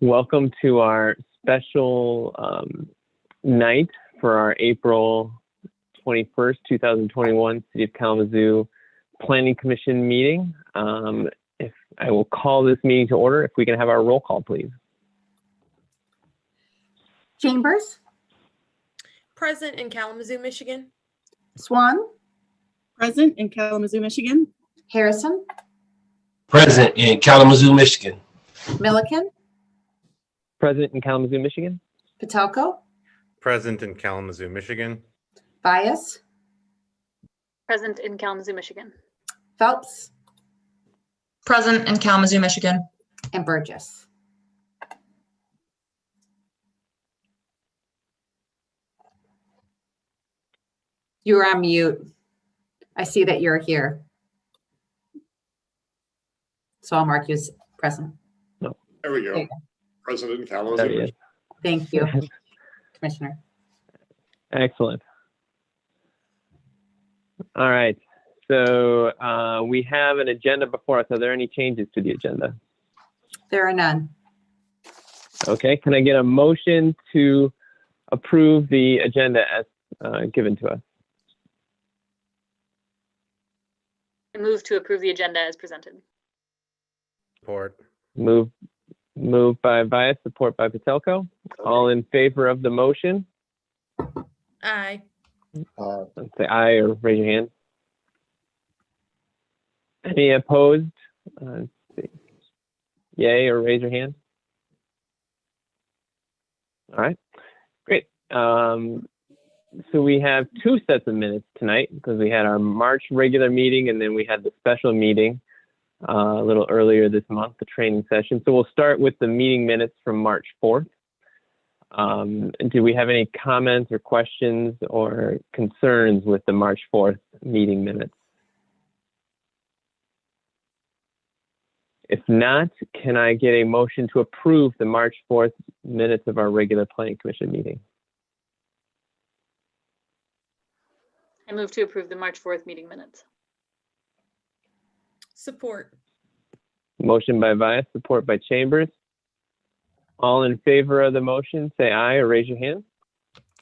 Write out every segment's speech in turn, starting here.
Welcome to our special night for our April 21st, 2021 City of Kalamazoo Planning Commission meeting. If I will call this meeting to order, if we can have our roll call, please. Chambers. Present in Kalamazoo, Michigan. Swan. Present in Kalamazoo, Michigan. Harrison. Present in Kalamazoo, Michigan. Milliken. Present in Kalamazoo, Michigan. Patelko. Present in Kalamazoo, Michigan. Bias. Present in Kalamazoo, Michigan. Phelps. Present in Kalamazoo, Michigan. And Burgess. You're on mute. I see that you're here. So I'll mark you as present. There we go. Present in Kalamazoo. There he is. Thank you, Commissioner. Excellent. All right. So we have an agenda before us. Are there any changes to the agenda? There are none. Okay. Can I get a motion to approve the agenda as given to us? I move to approve the agenda as presented. Support. Move by Bias, support by Patelko. All in favor of the motion? Aye. Say aye or raise your hand. Any opposed? Let's see. Yay or raise your hand. All right, great. So we have two sets of minutes tonight because we had our March regular meeting and then we had the special meeting a little earlier this month, the training session. So we'll start with the meeting minutes from March 4th. Do we have any comments or questions or concerns with the March 4th meeting minutes? If not, can I get a motion to approve the March 4th minutes of our regular Planning Commission meeting? I move to approve the March 4th meeting minutes. Support. Motion by Bias, support by Chambers. All in favor of the motion, say aye or raise your hand.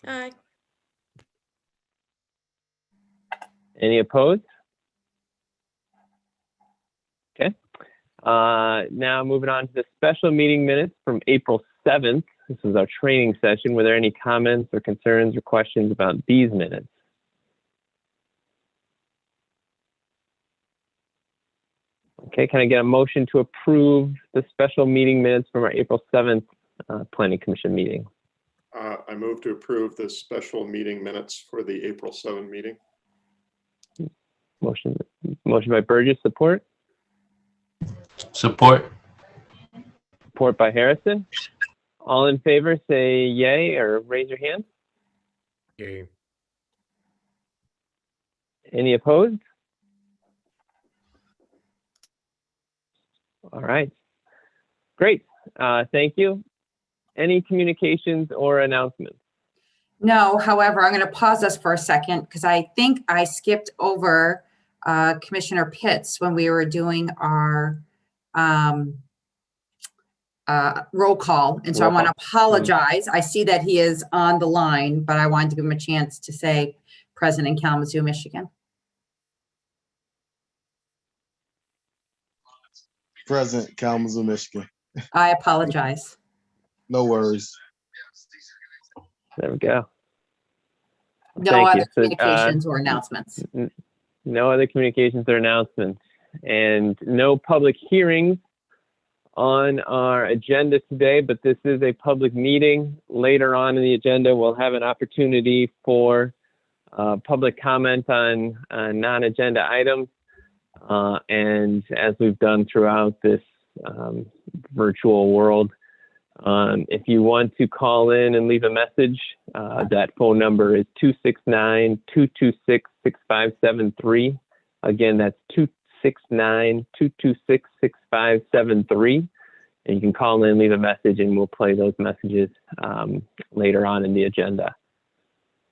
Aye. Any opposed? Okay. Now moving on to the special meeting minutes from April 7th. This was our training session. Were there any comments or concerns or questions about these minutes? Okay, can I get a motion to approve the special meeting minutes from our April 7th Planning Commission meeting? I move to approve the special meeting minutes for the April 7 meeting. Motion by Burgess, support. Support. Support by Harrison. All in favor, say yay or raise your hand. Yay. Any opposed? All right, great. Thank you. Any communications or announcements? No, however, I'm going to pause us for a second because I think I skipped over Commissioner Pitts when we were doing our roll call. And so I want to apologize. I see that he is on the line, but I wanted to give him a chance to say present in Kalamazoo, Michigan. Present, Kalamazoo, Michigan. I apologize. No worries. There we go. No Thank other you. communications or announcements. No other communications or announcements, and no public hearings on our agenda today, but this is a public meeting. Later on in the agenda, we'll have an opportunity for public comment on non-agenda items. And as we've done throughout this virtual world, if you want to call in and leave a message, that phone number is 269-226-6573. Again, that's 269-226-6573. And you can call in, leave a message, and we'll play those messages later on in the agenda.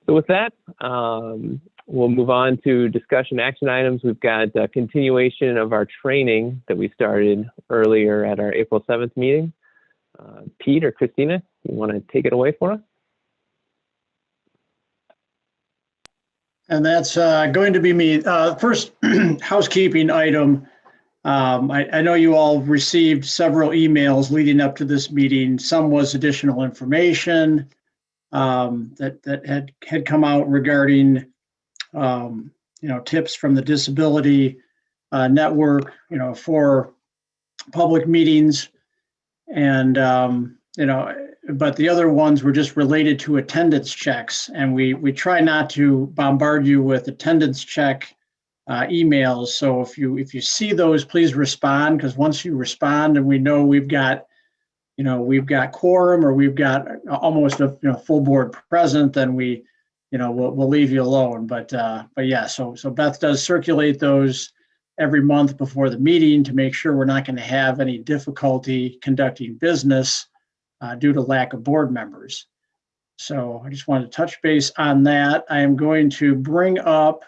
So with that, We'll move on to discussion action items. We've got a continuation of our training that we started earlier at our April 7th meeting. Pete or Christina, you want to take it away for us? And that's going to be me. First housekeeping item. I know you all received several emails leading up to this meeting. Some was additional information that had come out regarding tips from the Disability Network, for public meetings. And, but the other ones were just related to attendance checks. And we try not to bombard you with attendance check emails. So if you see those, please respond, because once you respond and we know we've got quorum, or we've got almost a full board present, then we'll leave you alone. But yeah, so Beth does circulate those every month before the meeting to make sure we're not going to have any difficulty conducting business due to lack of board members. So I just wanted to touch base on that. I am going to bring up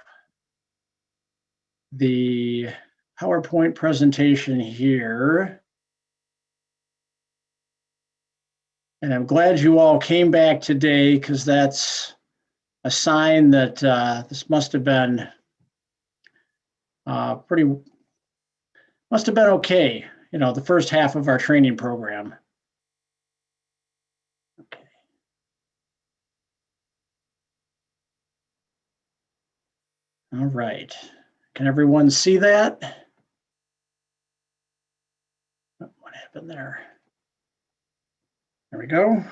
the PowerPoint presentation here. And I'm glad you all came back today, because that's a sign that this must have been okay, the first half of our training program. Okay. All right. Can everyone see that? Oh, what happened there? There we go.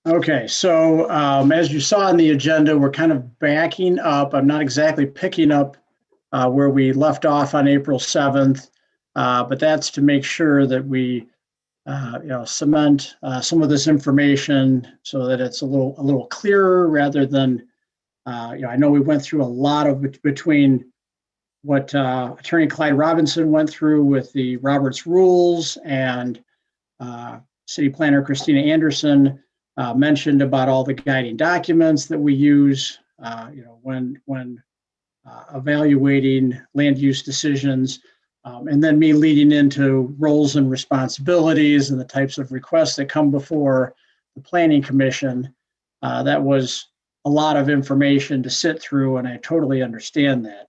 Okay, so as you saw in the agenda, we're kind of backing up. I'm not exactly picking up where we left off on April 7th, but that's to make sure that we cement some of this information so that it's a little clearer, rather than I know we went through a lot of between what Attorney Clyde Robinson went through with the Roberts Rules, and City Planner Christina Anderson mentioned about all the guiding documents that we use, when evaluating land use decisions, and then me leading into roles and responsibilities and the types of requests that come before the Planning Commission. That was a lot of information to sit through, and I totally understand that.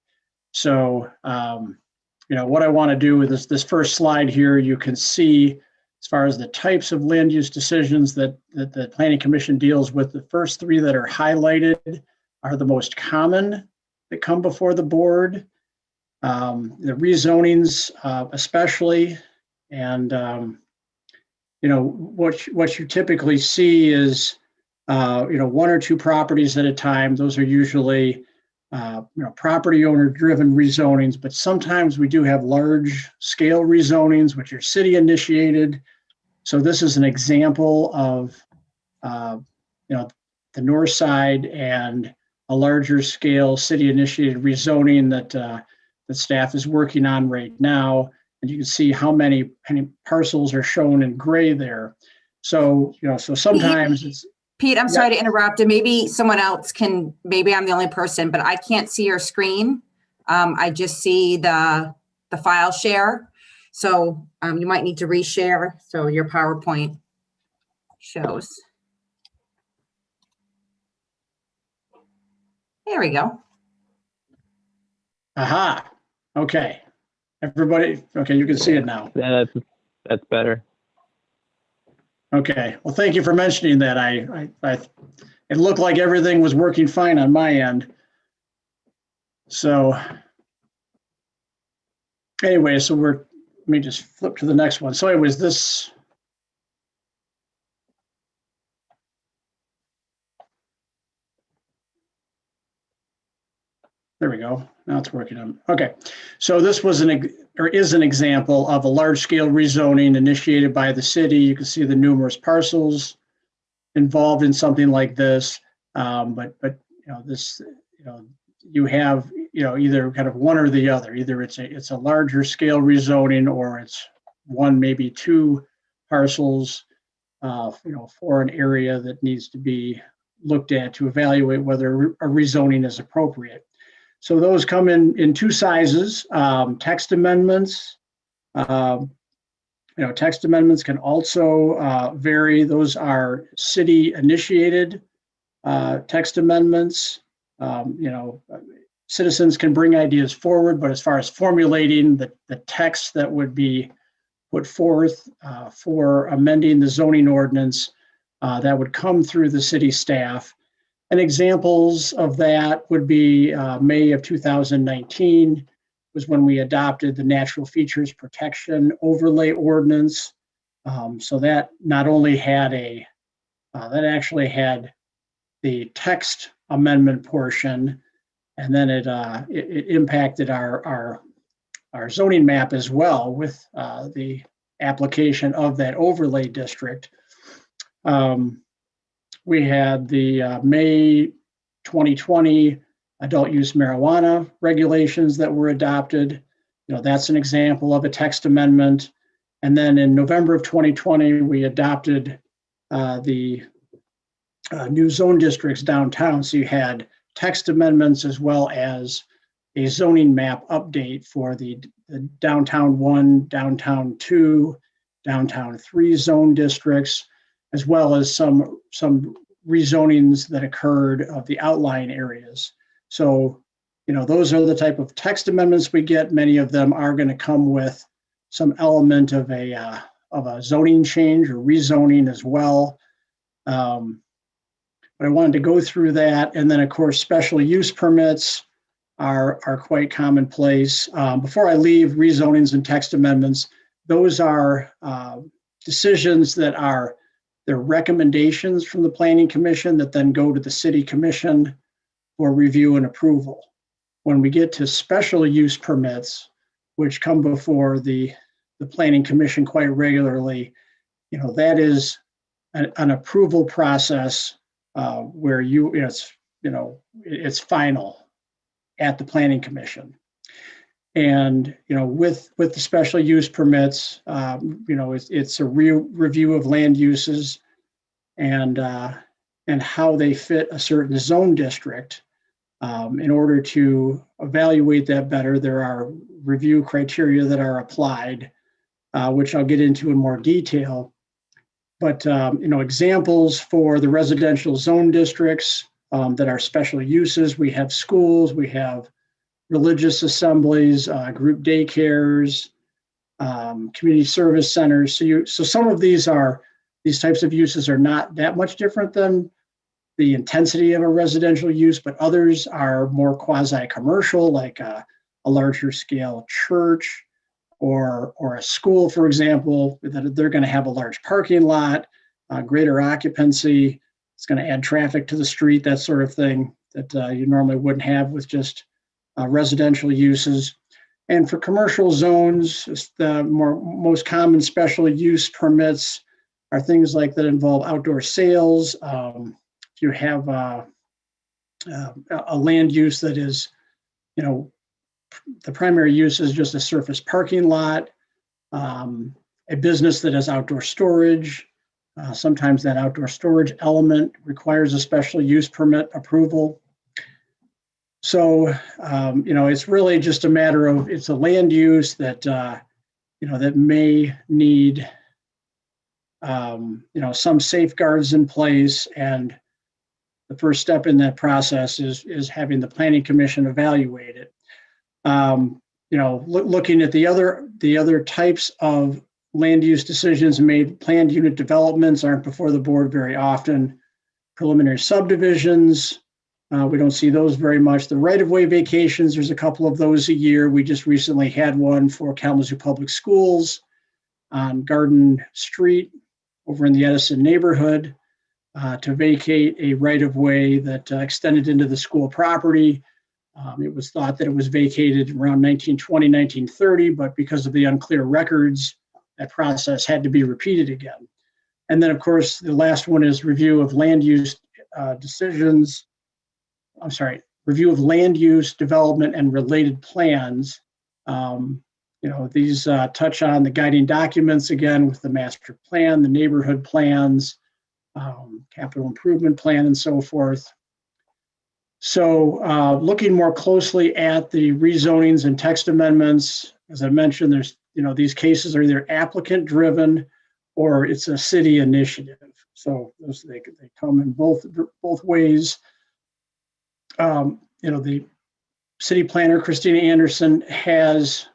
So, what I want to do with this first slide here, you can see as far as the types of land use decisions that the Planning Commission deals with. The first three that are highlighted are the most common that come before the board. The rezonings, especially, and what you typically see is one or two properties at a time. Those are usually property owner driven rezonings, but sometimes we do have large scale rezonings, which are city initiated. So this is an example of the north side and a larger scale city initiated rezoning that the staff is working on right now. And you can see how many parcels are shown in gray there. So, so sometimes it's. Pete, I'm sorry to interrupt, and maybe someone else can, maybe I'm the only person, but I can't see your screen. I just see the file share. So you might need to reshare so your PowerPoint shows. There we go. Aha. Okay. Everybody, okay, you can see it now. Yeah, that's better. Okay. Well, thank you for mentioning that. It looked like everything was working fine on my end. So anyway, so let me just flip to the next one. So anyways, this. There we go. Now it's working. Okay. So this was is an example of a large scale rezoning initiated by the city. You can see the numerous parcels involved in something like this. But you have, either kind of one or the other. Either it's a larger scale rezoning, or it's one, maybe two parcels, for an area that needs to be looked at to evaluate whether a rezoning is appropriate. So those come in two sizes, text amendments. Text amendments can also vary. Those are city initiated text amendments. Citizens can bring ideas forward, but as far as formulating the text that would be put forth for amending the zoning ordinance, that would come through the city staff. And examples of that would be May of 2019 was when we adopted the Natural Features Protection Overlay Ordinance. So that not only had that actually had the text amendment portion, and then it impacted our zoning map as well with the application of that overlay district. We had the May 2020 adult use marijuana regulations that were adopted. That's an example of a text amendment. And then in November of 2020, we adopted the new zone districts downtown. So you had text amendments as well as a zoning map update for the downtown 1, downtown 2, downtown 3 zone districts, as well as some rezonings that occurred of the outlying areas. So, those are the type of text amendments we get. Many of them are going to come with some element of a zoning change or rezoning as well. But I wanted to go through that. And then, of course, special use permits are quite commonplace. Before I leave rezonings and text amendments, those are decisions that are they're recommendations from the Planning Commission that then go to the City Commission for review and approval. When we get to special use permits, which come before the Planning Commission quite regularly, that is an approval process where it's final at the Planning Commission. And with the special use permits, it's a review of land uses and how they fit a certain zone district. In order to evaluate that better, there are review criteria that are applied, which I'll get into in more detail. But examples for the residential zone districts that are special uses, we have schools, we have religious assemblies, group daycares, community service centers. So some of these types of uses are not that much different than the intensity of a residential use, but others are more quasi-commercial, like a larger scale church or a school, for example, that they're going to have a large parking lot, greater occupancy. It's going to add traffic to the street, that sort of thing that you normally wouldn't have with just residential uses. And for commercial zones, the most common special use permits are things like that involve outdoor sales. If you have a land use that is, the primary use is just a surface parking lot, a business that has outdoor storage. Sometimes that outdoor storage element requires a special use permit approval. So, it's really just a matter of, it's a land use that, that may need, some safeguards in place. And the first step in that process is having the Planning Commission evaluate it. Looking at the other types of land use decisions made, planned unit developments aren't before the board very often. Preliminary subdivisions, we don't see those very much. The right-of-way vacations, there's a couple of those a year. We just recently had one for Kalamazoo Public Schools on Garden Street over in the Edison neighborhood to vacate a right-of-way that extended into the school property. It was thought that it was vacated around 1920, 1930, but because of the unclear records, that process had to be repeated again. And then, of course, the last one is review of land use decisions. Review of land use, development, and related plans. These touch on the guiding documents again with the master plan, the neighborhood plans, capital improvement plan and so forth. So looking more closely at the rezonings and text amendments, as I mentioned, there's, these cases are either applicant driven or it's a city initiative. So they come in both ways. The city planner, Christina Anderson, has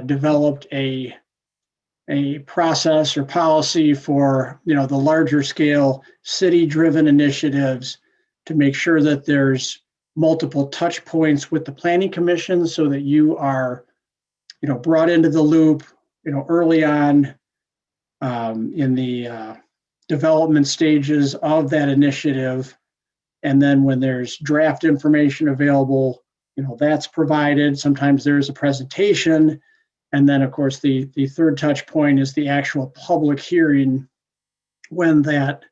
developed a process or policy for, the larger scale city driven initiatives to make sure that there's multiple touch points with the planning commission so that you are, brought into the loop, early on in the development stages of that initiative. And then when there's draft information available, that's provided. Sometimes there's a presentation. And then, of course, the third touch point is the actual public hearing when that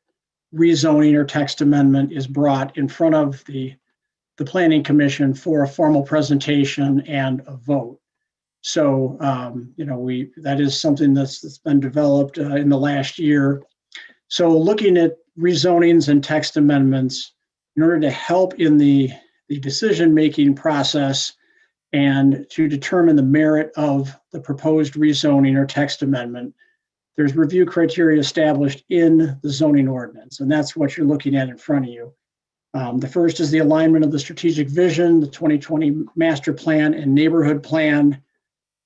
rezoning or text amendment is brought in front of the Planning Commission for a formal presentation and a vote. So, that is something that's been developed in the last year. So looking at rezonings and text amendments in order to help in the decision-making process and to determine the merit of the proposed rezoning or text amendment, there's review criteria established in the zoning ordinance, and that's what you're looking at in front of you. The first is the alignment of the strategic vision, the 2020 master plan and neighborhood plan.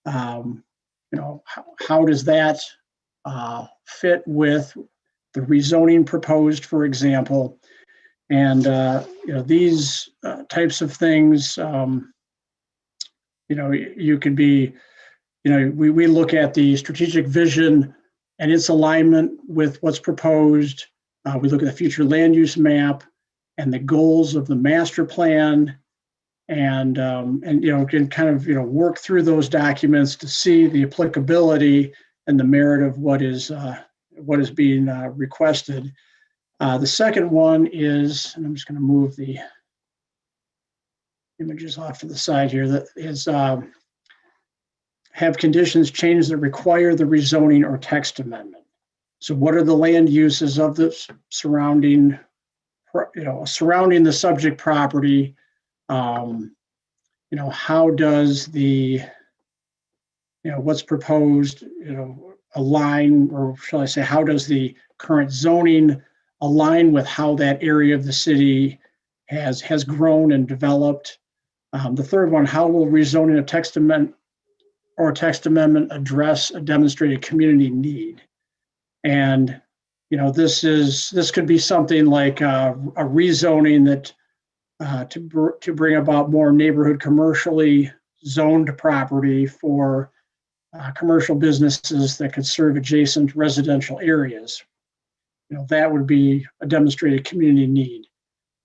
How does that fit with the rezoning proposed, for example? And these types of things, you could be, we look at the strategic vision and its alignment with what's proposed. We look at the future land use map and the goals of the master plan, and can kind of work through those documents to see the applicability and the merit of what is being requested. The second one is, and I'm just going to move the images off to the side here, that is have conditions changed that require the rezoning or text amendment. So what are the land uses of the surrounding the subject property? How does the, what's proposed, align, or shall I say, how does the current zoning align with how that area of the city has grown and developed? The third one, how will rezoning a text amendment address a demonstrated community need? And this could be something like a rezoning that to bring about more neighborhood commercially zoned property for commercial businesses that could serve adjacent residential areas. That would be a demonstrated community need.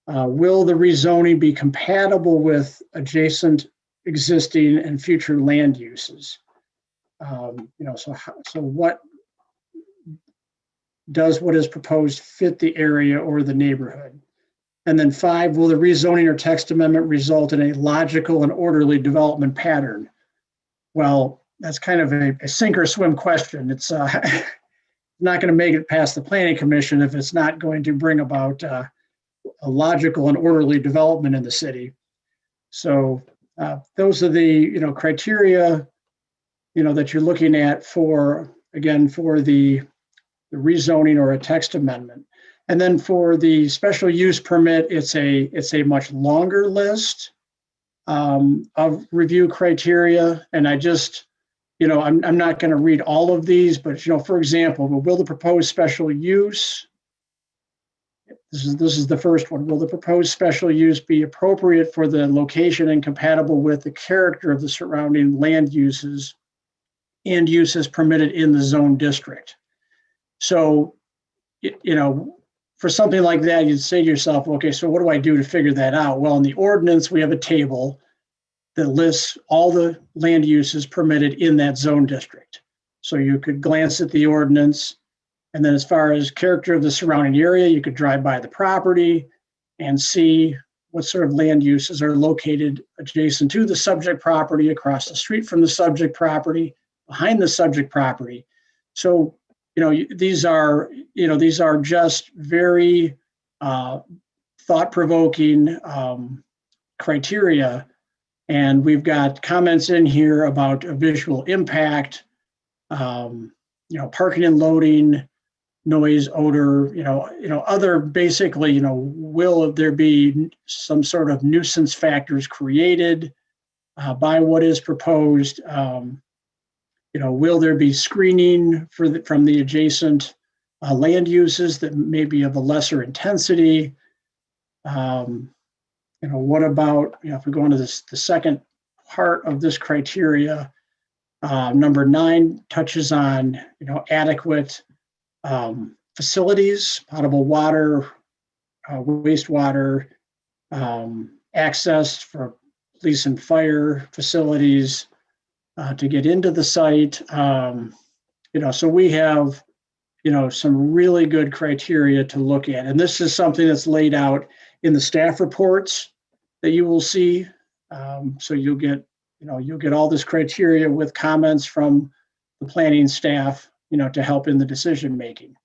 Will the rezoning be compatible with adjacent, existing, and future land uses? So what is proposed fit the area or the neighborhood? And then 5, will the rezoning or text amendment result in a logical and orderly development pattern? Well, that's kind of a sink or swim question. It's not going to make it past the Planning Commission if it's not going to bring about a logical and orderly development in the city. So those are the criteria that you're looking at for the rezoning or a text amendment. And then for the special use permit, it's a much longer list of review criteria. And I just, I'm not going to read all of these, but for example, will the proposed special use, this is the first one, will the proposed special use be appropriate for the location and compatible with the character of the surrounding land uses and uses permitted in the zone district? So, for something like that, you'd say to yourself, okay, so what do I do to figure that out? Well, in the ordinance, we have a table that lists all the land uses permitted in that zone district. So you could glance at the ordinance, and then as far as character of the surrounding area, you could drive by the property and see what sort of land uses are located adjacent to the subject property, across the street from the subject property, behind the subject property. So, these are just very thought-provoking criteria. And we've got comments in here about a visual impact, parking and loading, noise, odor, other basically, will there be some sort of nuisance factors created by what is proposed? Will there be screening from the adjacent land uses that may be of a lesser intensity? What about, if we go into the second part of this criteria, number 9 touches on, adequate facilities, potable water, wastewater, access for police and fire facilities to get into the site. So we have, some really good criteria to look at. And this is something that's laid out in the staff reports that you will see. So you'll get all this criteria with comments from the planning staff, to help in the decision making.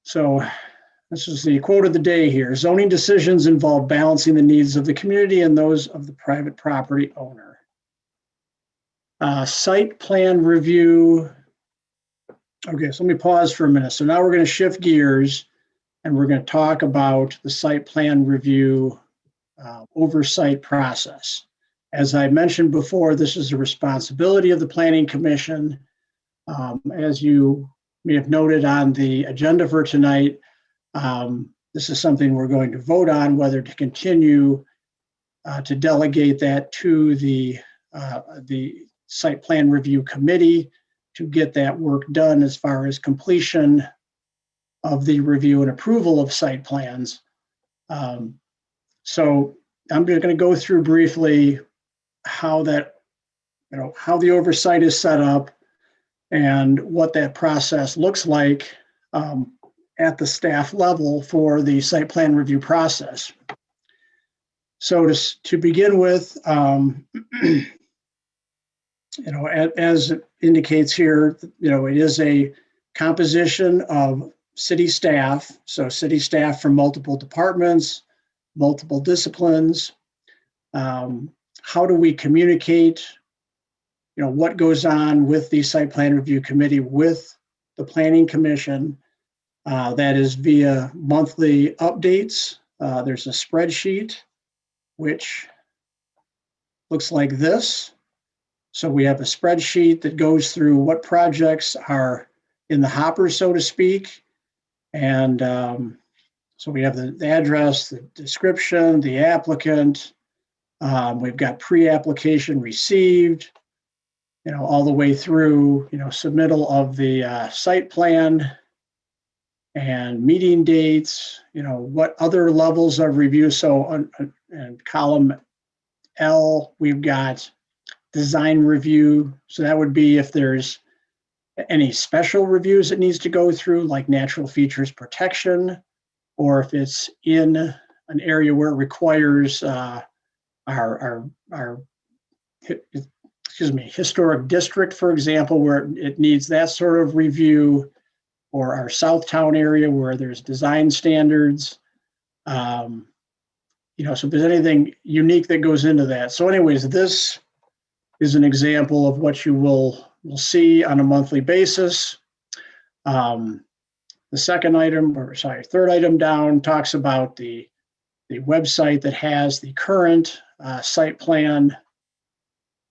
So this is the quote of the day here. Zoning decisions involve balancing the needs of the community and those of the private property owner. Site plan review. Okay, so let me pause for a minute. So now we're going to shift gears and we're going to talk about the site plan review oversight process. As I mentioned before, this is a responsibility of the Planning Commission. As you may have noted on the agenda for tonight, this is something we're going to vote on, whether to continue to delegate that to the Site Plan Review Committee to get that work done as far as completion of the review and approval of site plans. So I'm just going to go through briefly how the oversight is set up and what that process looks like at the staff level for the site plan review process. So to begin with, as it indicates here, it is a composition of city staff. So city staff from multiple departments, multiple disciplines. How do we communicate, what goes on with the site plan review committee with the Planning Commission? That is via monthly updates. There's a spreadsheet, which looks like this. So we have a spreadsheet that goes through what projects are in the hopper, so to speak. And so we have the address, the description, the applicant. We've got pre-application received, all the way through, submittal of the site plan and meeting dates, what other levels of review. So in column L, we've got design review. So that would be if there's any special reviews it needs to go through, like natural features protection, or if it's in an area where it requires our historic district, for example, where it needs that sort of review, or our Southtown area where there's design standards. So if there's anything unique that goes into that. So anyways, this is an example of what you will see on a monthly basis. The third item down talks about the website that has the current site plan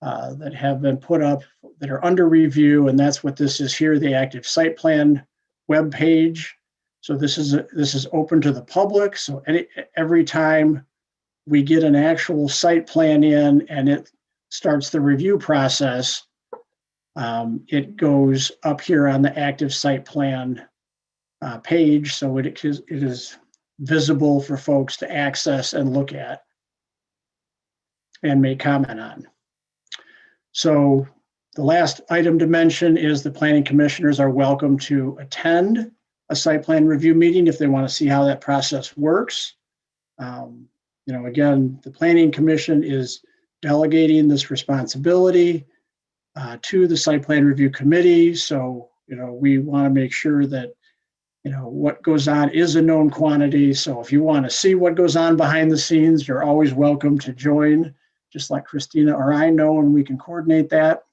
that have been put up that are under review, and that's what this is here, the active site plan web page. So this is open to the public. So every time we get an actual site plan in and it starts the review process, it goes up here on the active site plan page. So it is visible for folks to access and look at and make comment on. So the last item to mention is the planning commissioners are welcome to attend a site plan review meeting if they want to see how that process works. Again, the planning commission is delegating this responsibility to the site plan review committee. So we want to make sure that, what goes on is a known quantity. So if you want to see what goes on behind the scenes, you're always welcome to join, just like Christina or I know, and we can coordinate that.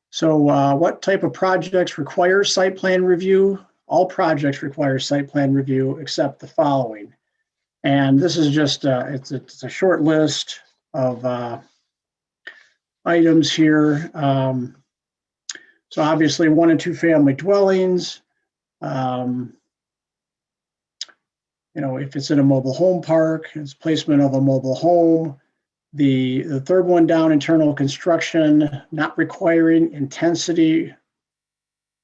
So what type of projects require site plan review? All projects require site plan review except the following. And this is just, it's a short list of items here. So obviously 1 and 2 family dwellings. If it's in a mobile home park, it's placement of a mobile home. The third one down, internal construction, not requiring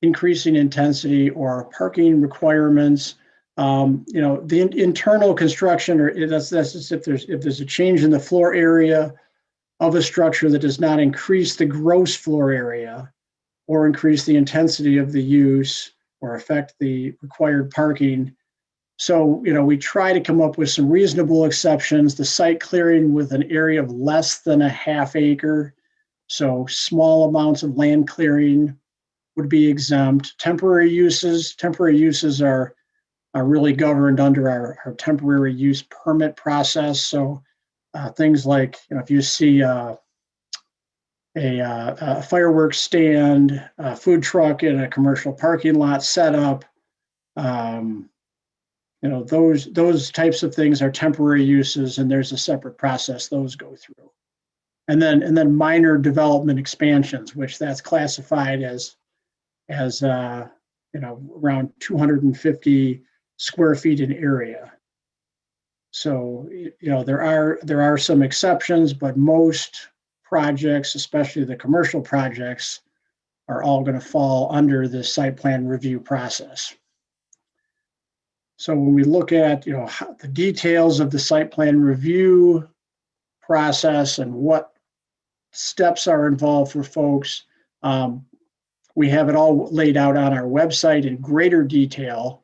increasing intensity or parking requirements. The internal construction, or that's just if there's a change in the floor area of a structure that does not increase the gross floor area or increase the intensity of the use or affect the required parking. So, we try to come up with some reasonable exceptions. The site clearing with an area of less than a half acre. So small amounts of land clearing would be exempt. Temporary uses are really governed under our temporary use permit process. So things like, if you see a fireworks stand, a food truck in a commercial parking lot set up, those types of things are temporary uses, and there's a separate process those go through. And then minor development expansions, which that's classified as around 250 square feet in area. So there are some exceptions, but most projects, especially the commercial projects, are all going to fall under the site plan review process. So when we look at the details of the site plan review process and what steps are involved for folks, we have it all laid out on our website in greater detail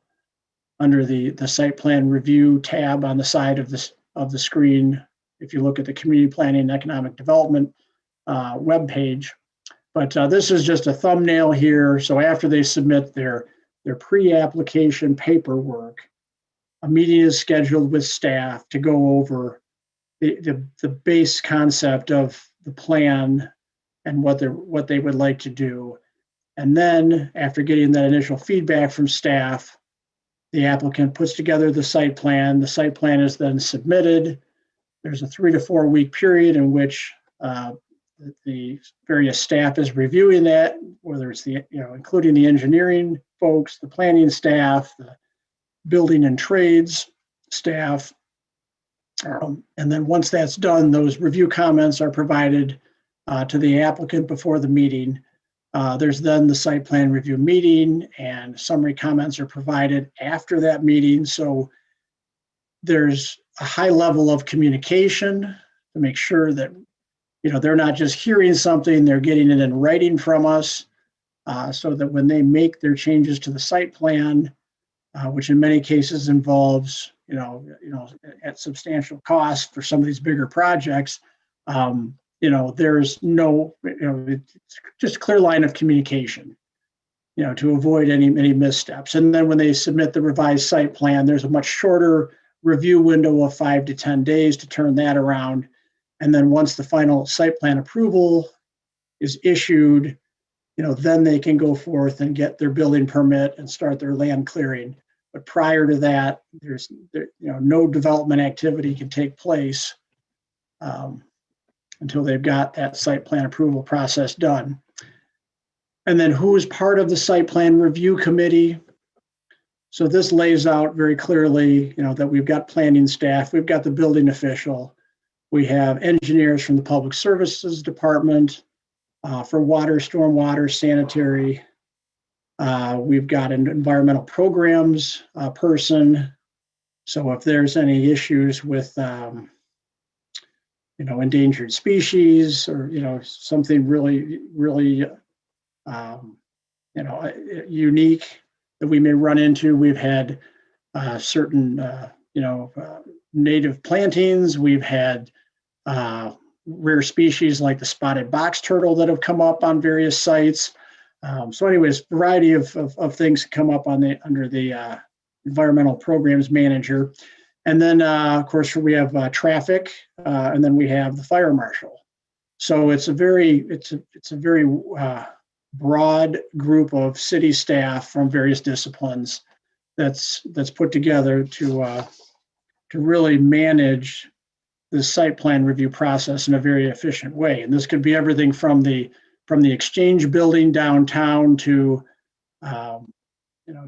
under the site plan review tab on the side of the screen. If you look at the community planning and economic development webpage, but this is just a thumbnail here. So after they submit their pre-application paperwork, a meeting is scheduled with staff to go over the base concept of the plan and what they would like to do. And then after getting that initial feedback from staff, the applicant puts together the site plan. The site plan is then submitted. There's a 3 to 4 week period in which the various staff is reviewing that, whether it's including the engineering folks, the planning staff, the building and trades staff. And then once that's done, those review comments are provided to the applicant before the meeting. There's then the site plan review meeting, and summary comments are provided after that meeting. So there's a high level of communication to make sure that they're not just hearing something, they're getting it in writing from us, so that when they make their changes to the site plan, which in many cases involves at substantial cost for some of these bigger projects, there's no, it's just a clear line of communication, to avoid any missteps. And then when they submit the revised site plan, there's a much shorter review window of 5 to 10 days to turn that around. And then once the final site plan approval is issued, then they can go forth and get their building permit and start their land clearing. But prior to that, there's no development activity can take place until they've got that site plan approval process done. And then who is part of the site plan review committee? So this lays out very clearly, that we've got planning staff, we've got the building official, we have engineers from the public services department for water, stormwater, sanitary. We've got an environmental programs person. So if there's any issues with endangered species or something really unique that we may run into, we've had certain native plantings. We've had rare species like the spotted box turtle that have come up on various sites. So anyways, variety of things come up on under the environmental programs manager. And then, of course, we have traffic, and then we have the fire marshal. So it's a very broad group of city staff from various disciplines that's put together to really manage the site plan review process in a very efficient way. And this could be everything from the exchange building downtown to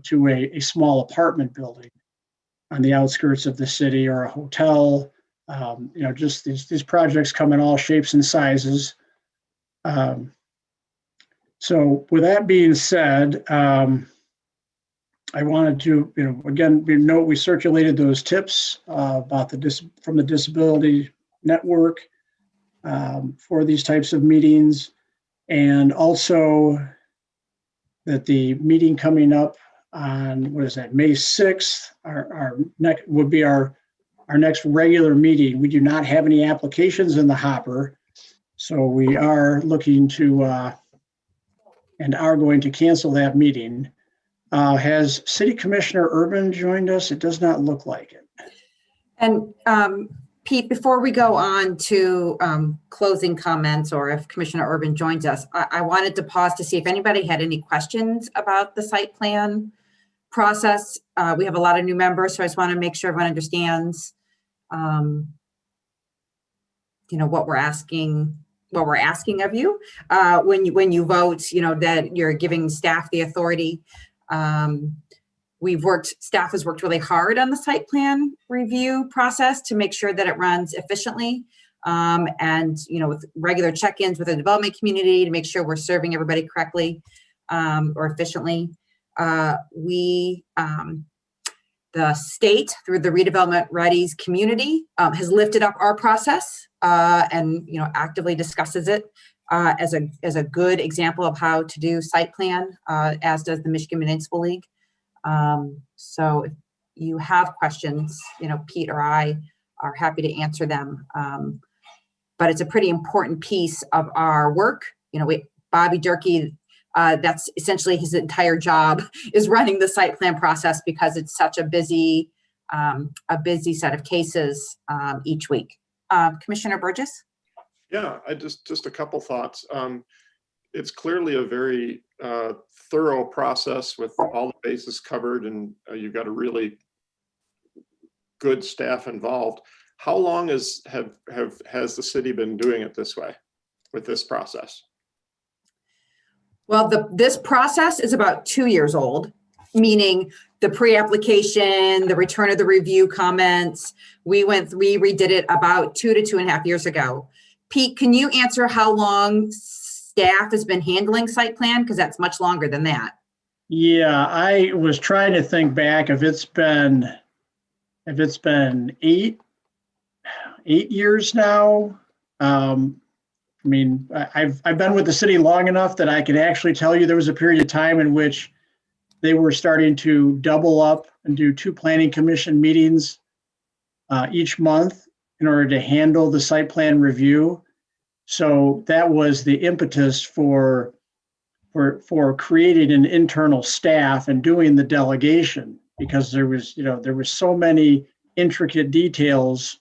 to a small apartment building on the outskirts of the city, or a hotel. Just these projects come in all shapes and sizes. So with that being said, I wanted to, again, note we circulated those tips about from the Disability Network for these types of meetings, and also that the meeting coming up on, May 6th, would be our next regular meeting. We do not have any applications in the hopper, so we are looking to and are going to cancel that meeting. Has City Commissioner Urban joined us? It does not look like it. And Pete, before we go on to closing comments, or if Commissioner Urban joins us, I wanted to pause to see if anybody had any questions about the site plan process. We have a lot of new members, so I just want to make sure everyone understands, what we're asking of you when you vote. That you're giving staff the authority. Staff has worked really hard on the site plan review process to make sure that it runs efficiently, and with regular check-ins with the development community to make sure we're serving everybody correctly or efficiently. The state, through the Redevelopment Readies community, has lifted up our process and actively discusses it as a good example of how to do site plan, as does the Michigan Municipal League. So if you have questions, Pete or I are happy to answer them. But it's a pretty important piece of our work. Bobby Durkee, that's essentially his entire job, is running the site plan process, because it's such a busy set of cases each week. Commissioner Burgess? Yeah, I just a couple thoughts. It's clearly a very thorough process with all the bases covered, and you've got a really good staff involved. How long has the city been doing it this way with this process? Well, this process is about 2 years old, meaning the pre-application, the return of the review comments. We redid it about 2 to 2.5 years ago. Pete, can you answer how long staff has been handling site plan? Because that's much longer than that. Yeah, I was trying to think back if it's been 8 years now. I've been with the city long enough that I can actually tell you there was a period of time in which they were starting to double up and do 2 planning commission meetings each month in order to handle the site plan review. So that was the impetus for creating an internal staff and doing the delegation, because there was so many intricate details,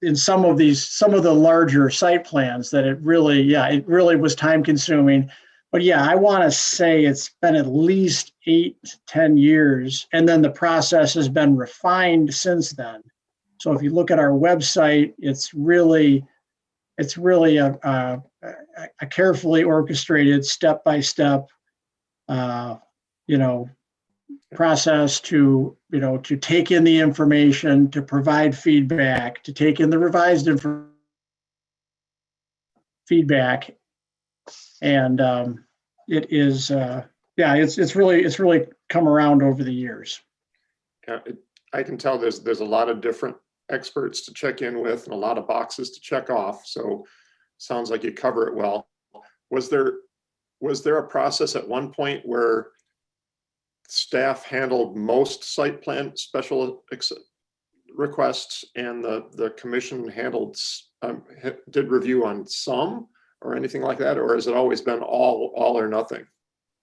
in some of the larger site plans, that it really was time consuming. But yeah, I want to say it's been at least 8 to 10 years. And then the process has been refined since then. So if you look at our website, it's really a carefully orchestrated, step-by-step, process to take in the information, to provide feedback, to take in the revised feedback, and it is it's really come around over the years. Yeah, I can tell there's a lot of different experts to check in with and a lot of boxes to check off. So sounds like you cover it well. Was there a process at one point where staff handled most site plan special requests and the commission did review on some or anything like that? Or has it always been all or nothing?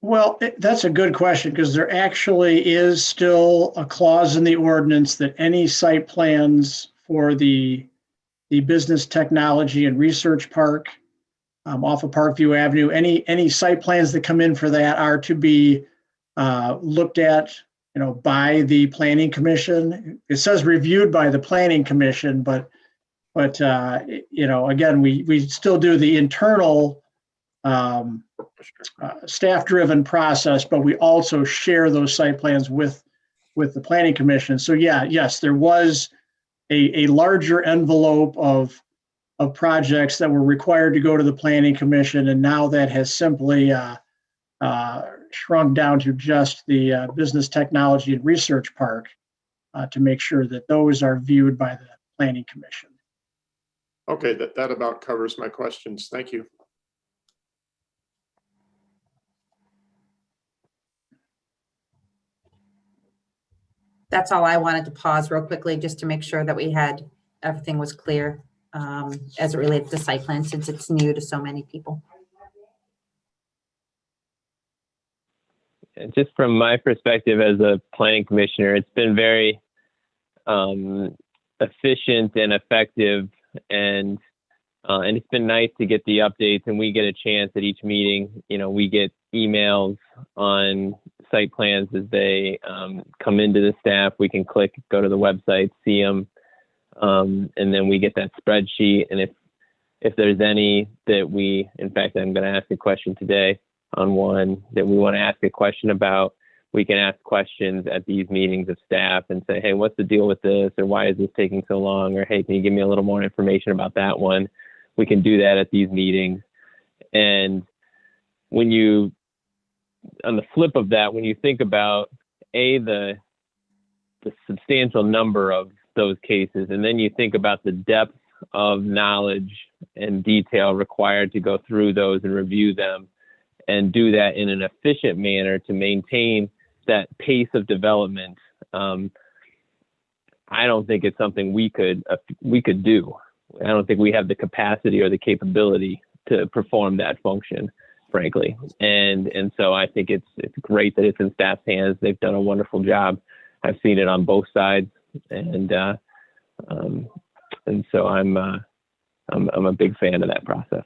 Well, that's a good question, because there actually is still a clause in the ordinance that any site plans for the Business Technology and Research Park off of Parkview Avenue, any site plans that come in for that are to be looked at, by the Planning Commission. It says reviewed by the Planning Commission, but again, we still do the internal staff-driven process, but we also share those site plans with the Planning Commission. So yes, there was a larger envelope of projects that were required to go to the Planning Commission, and now that has simply shrunk down to just the Business Technology and Research Park to make sure that those are viewed by the Planning Commission. Okay, that about covers my questions. Thank you. That's all. I wanted to pause real quickly just to make sure that we had, everything was clear as it relates to site plan, since it's new to so many people. Just from my perspective as a planning commissioner, it's been very efficient and effective, and it's been nice to get the updates, and we get a chance at each meeting. We get emails on site plans as they come into the staff. We can click, go to the website, see them, and then we get that spreadsheet. And if there's any that in fact, I'm going to ask a question today on one that we want to ask a question about, we can ask questions at these meetings of staff and say, hey, what's the deal with this? Or why is this taking so long? Or, hey, can you give me a little more information about that one? We can do that at these meetings. And on the flip of that, when you think about the substantial number of those cases, and then you think about the depth of knowledge and detail required to go through those and review them and do that in an efficient manner to maintain that pace of development, I don't think it's something we could do. I don't think we have the capacity or the capability to perform that function, frankly. And so I think it's great that it's in staff's hands. They've done a wonderful job. I've seen it on both sides, and so I'm a big fan of that process.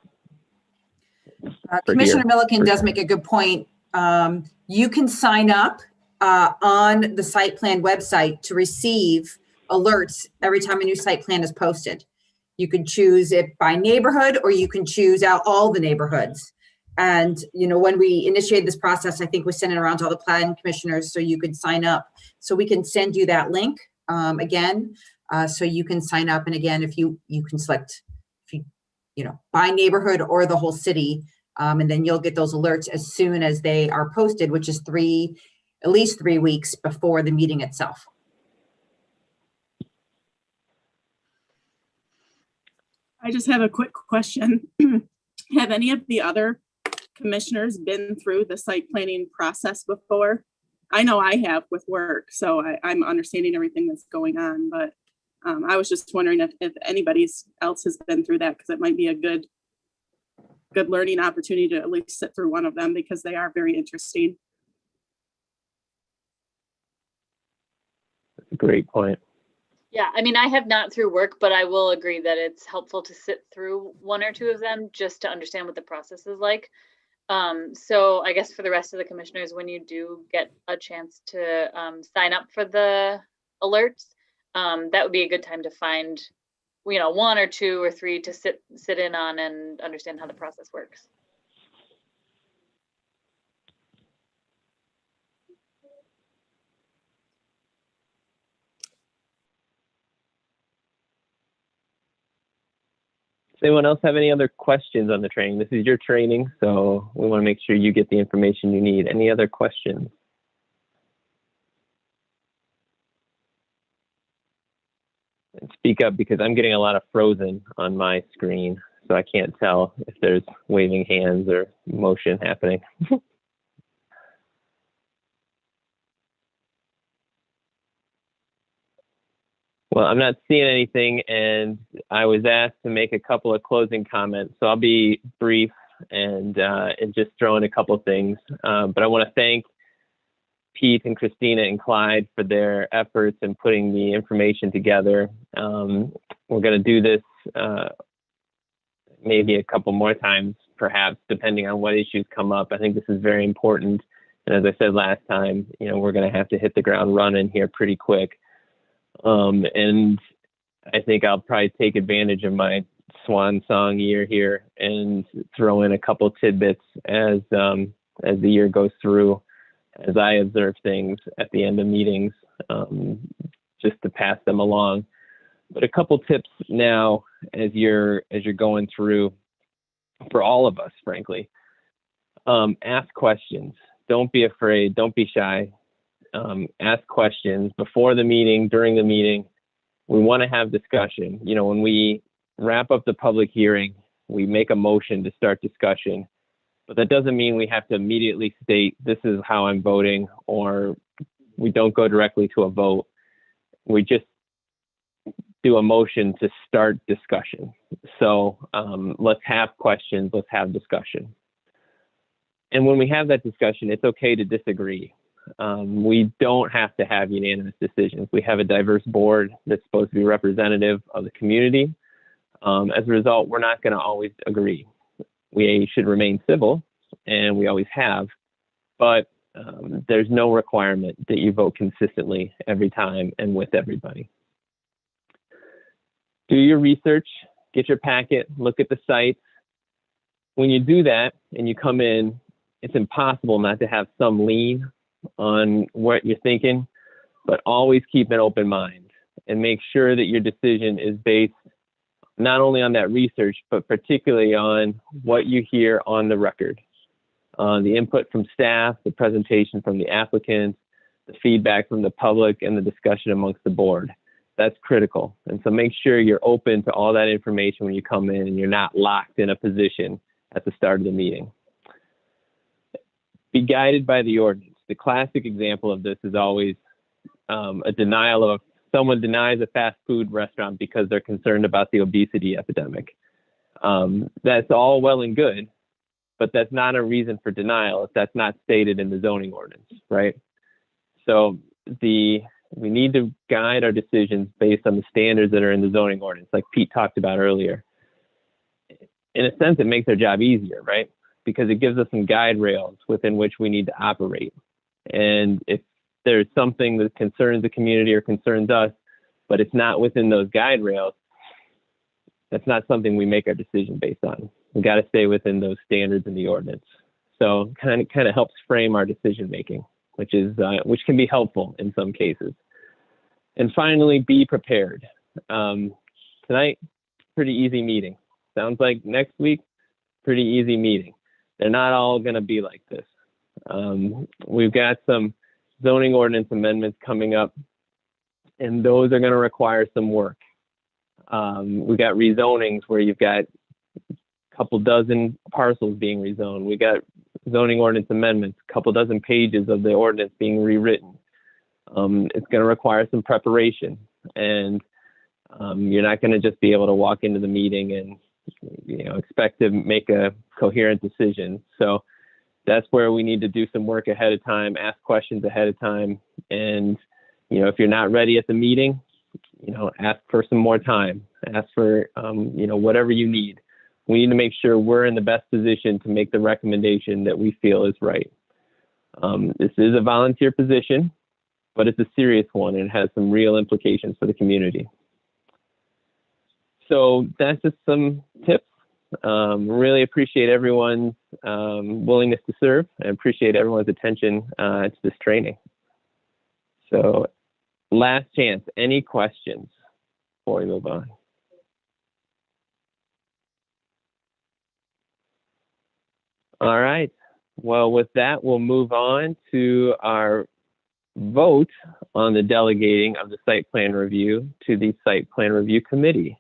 Commissioner Milliken does make a good point. You can sign up on the site plan website to receive alerts every time a new site plan is posted. You can choose it by neighborhood, or you can choose out all the neighborhoods. And, when we initiated this process, I think we sent it around to all the planning commissioners so you could sign up. So we can send you that link again, so you can sign up. And again, if you can select, by neighborhood or the whole city, and then you'll get those alerts as soon as they are posted, which is at least 3 weeks before the meeting itself. I just have a quick question. Have any of the other commissioners been through the site planning process before? I know I have with work, so I'm understanding everything that's going on, but I was just wondering if anybody else has been through that, because it might be a good learning opportunity to at least sit through one of them, because they are very interesting. That's a great point. Yeah, I have not through work, but I will agree that it's helpful to sit through one or two of them just to understand what the process is like. So I guess for the rest of the commissioners, when you do get a chance to sign up for the alerts, that would be a good time to find, one or two or three to sit in on and understand how the process works. Does anyone else have any other questions on the training? This is your training, so we want to make sure you get the information you need. Any other questions? And speak up, because I'm getting a lot of frozen on my screen, so I can't tell if there's waving hands or motion happening. Well, I'm not seeing anything, and I was asked to make a couple of closing comments, so I'll be brief and just throw in a couple of things. But I want to thank Pete and Christina and Clyde for their efforts in putting the information together. We're going to do this maybe a couple more times, perhaps, depending on what issues come up. I think this is very important. And as I said last time, we're going to have to hit the ground running here pretty quick. And I think I'll probably take advantage of my swan song year here and throw in a couple tidbits as the year goes through, as I observe things at the end of meetings, just to pass them along. But a couple tips now as you're going through, for all of us, frankly. Ask questions. Don't be afraid. Don't be shy. Ask questions before the meeting, during the meeting. We want to have discussion. When we wrap up the public hearing, we make a motion to start discussion, but that doesn't mean we have to immediately state, this is how I'm voting, or we don't go directly to a vote. We just do a motion to start discussion. So let's have questions, let's have discussion. And when we have that discussion, it's okay to disagree. We don't have to have unanimous decisions. We have a diverse board that's supposed to be representative of the community. As a result, we're not going to always agree. We should remain civil, and we always have, but there's no requirement that you vote consistently every time and with everybody. Do your research, get your packet, look at the sites. When you do that and you come in, it's impossible not to have some lean on what you're thinking, but always keep an open mind and make sure that your decision is based not only on that research, but particularly on what you hear on the record, the input from staff, the presentation from the applicants, the feedback from the public, and the discussion amongst the board. That's critical. And so make sure you're open to all that information when you come in and you're not locked in a position at the start of the meeting. Be guided by the ordinance. The classic example of this is always a denial of, someone denies a fast food restaurant because they're concerned about the obesity epidemic. That's all well and good, but that's not a reason for denial if that's not stated in the zoning ordinance, right? So we need to guide our decisions based on the standards that are in the zoning ordinance, like Pete talked about earlier. In a sense, it makes our job easier, right? Because it gives us some guide rails within which we need to operate. And if there's something that concerns the community or concerns us, but it's not within those guide rails, that's not something we make our decision based on. We got to stay within those standards in the ordinance. So kind of helps frame our decision making, which can be helpful in some cases. And finally, be prepared. Tonight, pretty easy meeting. Sounds like next week, pretty easy meeting. They're not all going to be like this. We've got some zoning ordinance amendments coming up, and those are going to require some work. We've got rezonings where you've got a couple dozen parcels being rezoned. We got zoning ordinance amendments, a couple dozen pages of the ordinance being rewritten. It's going to require some preparation, and you're not going to just be able to walk into the meeting and expect to make a coherent decision. So that's where we need to do some work ahead of time, ask questions ahead of time, and if you're not ready at the meeting, ask for some more time. Ask for whatever you need. We need to make sure we're in the best position to make the recommendation that we feel is right. This is a volunteer position, but it's a serious one and it has some real implications for the community. So that's just some tips. Really appreciate everyone's willingness to serve. I appreciate everyone's attention to this training. So last chance, any questions before we move on? All right. Well, with that, we'll move on to our vote on the delegating of the site plan review to the site plan review committee.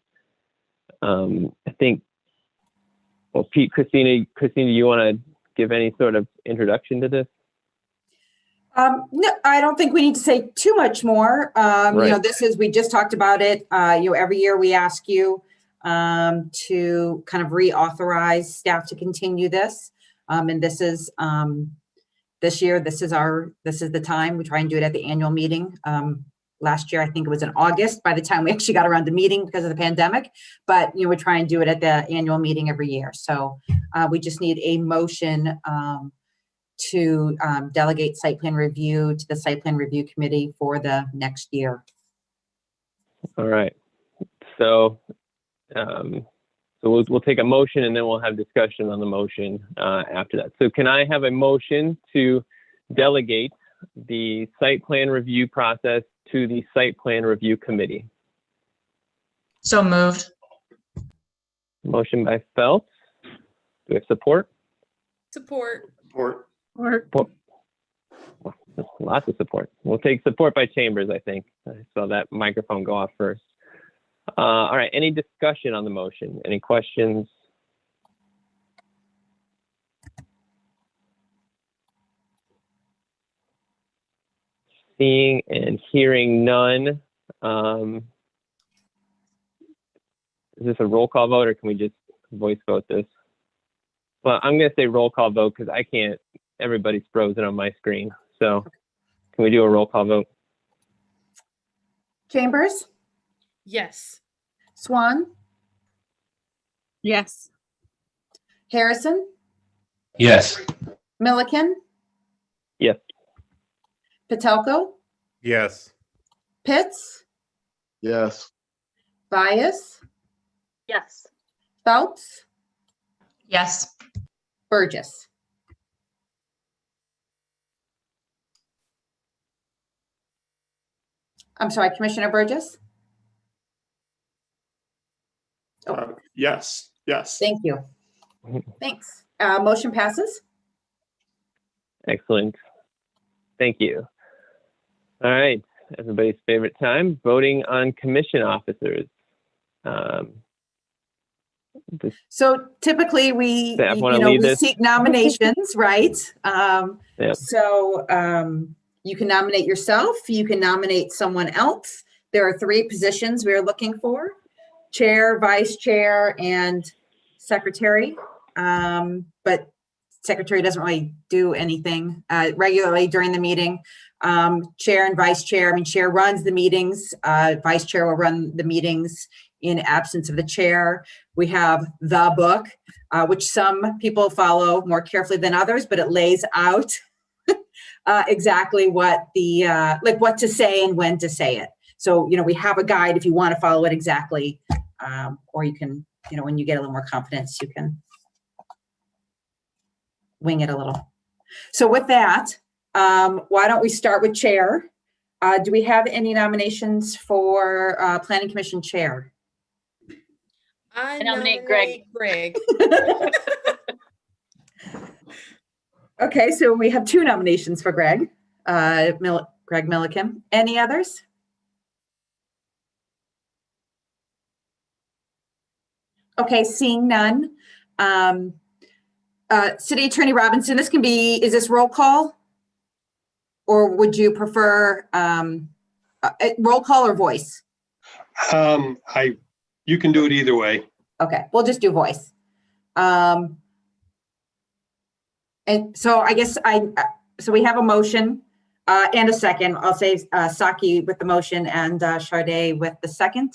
I think, well, Pete, Christina, you want to give any sort of introduction to this? No, I don't think we need to say too much more. Right. We just talked about it. Every year we ask you to kind of reauthorize staff to continue this. And this is this year, this is the time. We try and do it at the annual meeting. Last year, I think it was in August by the time we actually got around to meeting because of the pandemic. But, we try and do it at the annual meeting every year. So we just need a motion to delegate site plan review to the site plan review committee for the next year. All right. So, we'll take a motion and then we'll have discussion on the motion after that. So can I have a motion to delegate the site plan review process to the site plan review committee? So moved. Motion by Phelps. Do we have support? Support. Support. Or Lots of support. We'll take support by Chambers, I think. I saw that microphone go off first. All right, any discussion on the motion? Any questions? Seeing and hearing none. Is this a roll call vote or can we just voice vote this? Well, I'm going to say roll call vote because I can't, everybody's frozen on my screen. So can we do a roll call vote? Chambers, Yes. Swan, yes. Harrison, Yes. Milliken, Yes. Patelko, Yes. Pitts, Yes. Bias, Yes. Phelps, Yes. Burgess. I'm sorry, Commissioner Burgess? Yes. Thank you. Thanks. Motion passes. Excellent. Thank you. All right, everybody's favorite time, voting on commission officers. So typically we, Staff wanna lead we this? seek nominations, right? Yep. So you can nominate yourself, you can nominate someone else. There are 3 positions we are looking for: chair, vice chair, and secretary. But secretary doesn't really do anything regularly during the meeting. Chair and vice chair, chair runs the meetings, vice chair will run the meetings in absence of the chair. We have the book, which some people follow more carefully than others, but it lays out exactly what the, what to say and when to say it. So, we have a guide if you want to follow it exactly, or you can, when you get a little more confidence, you can wing it a little. So with that, why don't we start with chair? Do we have any nominations for Planning Commission chair? I nominate Greg. Greg. Okay, so we have 2 nominations for Greg. Greg Milliken. Any others? Okay, seeing none. City Attorney Robinson, this can be, is this roll call? Or would you prefer roll call or voice? You can do it either way. Okay, we'll just do voice. And so I guess so we have a motion and a second. I'll say Saki with the motion and Charday with the second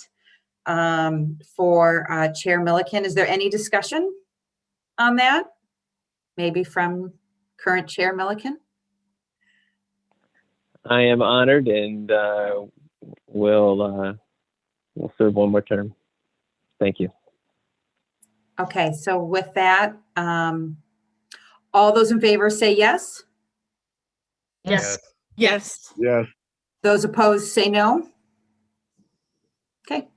for Chair Milliken. Is there any discussion on that? Maybe from current Chair Milliken? I am honored and will serve one more term. Thank you. Okay, so with that, all those in favor say yes. Yes. Yes. Yes. Those opposed say no. Okay.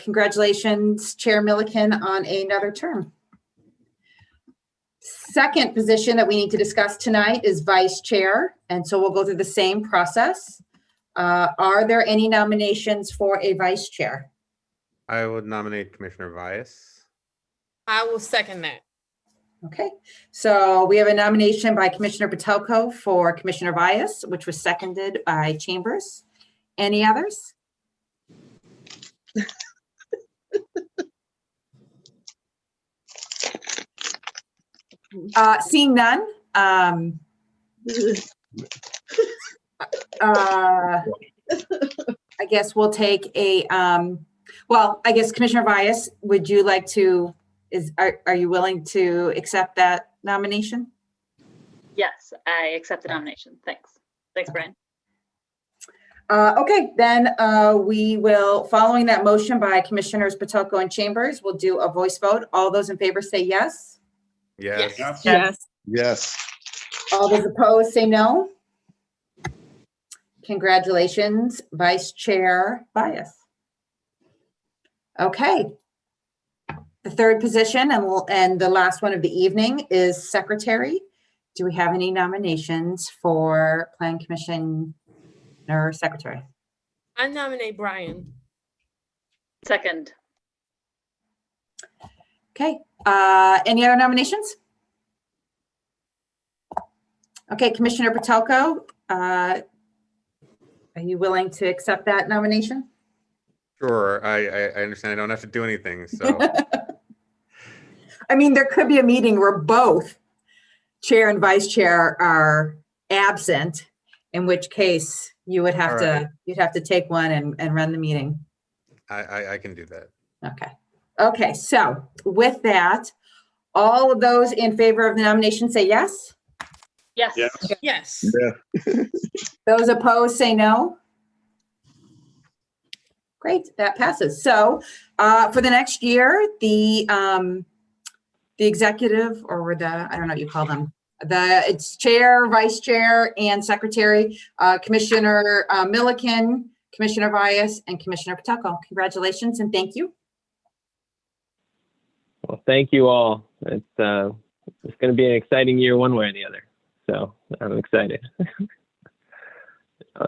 Congratulations, Chair Milliken, on another term. Second position that we need to discuss tonight is vice chair, and so we'll go through the same process. Are there any nominations for a vice chair? I would nominate Commissioner Vias. I will second that. Okay, so we have a nomination by Commissioner Patelko for Commissioner Vias, which was seconded by Chambers. Any others? Seeing none. I guess we'll take a, well, I guess Commissioner Vias, would you like to, are you willing to accept that nomination? Yes, I accept the nomination. Thanks. Thanks, Brian. Okay, then we will, following that motion by Commissioners Patelko and Chambers, we'll do a voice vote. All those in favor say yes. Yes. Yes. Yes. All those opposed say no. Congratulations, Vice Chair Bias. Okay. The third position and the last one of the evening is Secretary. Do we have any nominations for Plan Commission or Secretary? I nominate Brian. Second. Okay, any other nominations? Okay, Commissioner Patelko, are you willing to accept that nomination? Sure. I understand I don't have to do anything, so. I mean, there could be a meeting where both chair and vice chair are absent, in which case you would have All to, right. you'd have to take one and run the meeting. I can do that. Okay. Okay, so with that, all of those in favor of the nomination say yes. Yes. Yes. Yes. Yeah. Those opposed say no. Great, that passes. So for the next year, the executive, or the, I don't know what you call them, it's chair, vice chair, and secretary, Commissioner Milliken, Commissioner Vias, and Commissioner Patelko. Congratulations and thank you. Well, thank you all. It's going to be an exciting year one way or the other. So I'm excited.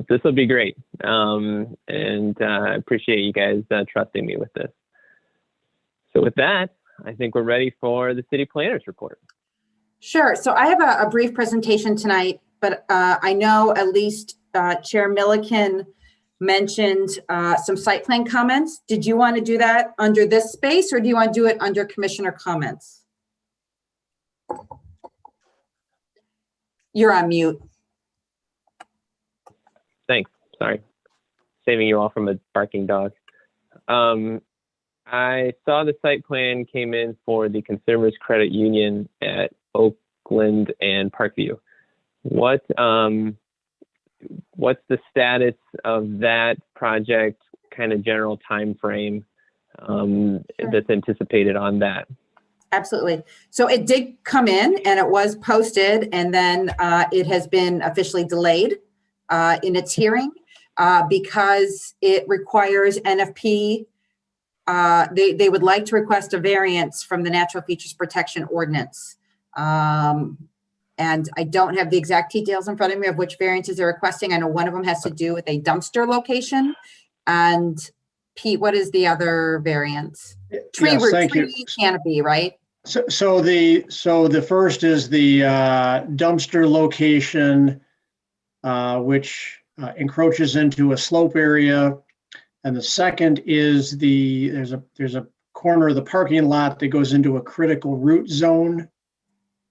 This will be great. And I appreciate you guys trusting me with this. So with that, I think we're ready for the city planners report. Sure. So I have a brief presentation tonight, but I know at least Chair Milliken mentioned some site plan comments. Did you want to do that under this space, or do you want to do it under commissioner comments? You're on mute. Thanks. Sorry. Saving you all from a barking dog. I saw the site plan came in for the Consumers Credit Union at Oakland and Parkview. What's the status of that project, kind of general time frame that's anticipated on that? Absolutely. So it did come in and it was posted, and then it has been officially delayed in its hearing because it requires NFP. They would like to request a variance from the Natural Features Protection Ordinance. And I don't have the exact details in front of me of which variances they're requesting. I know one of them has to do with a dumpster location. And Pete, what is the other variance? Tree Yes, root, thank you. tree canopy, right? So the first is the dumpster location, which encroaches into a slope area. And the second is there's a corner of the parking lot that goes into a critical root zone.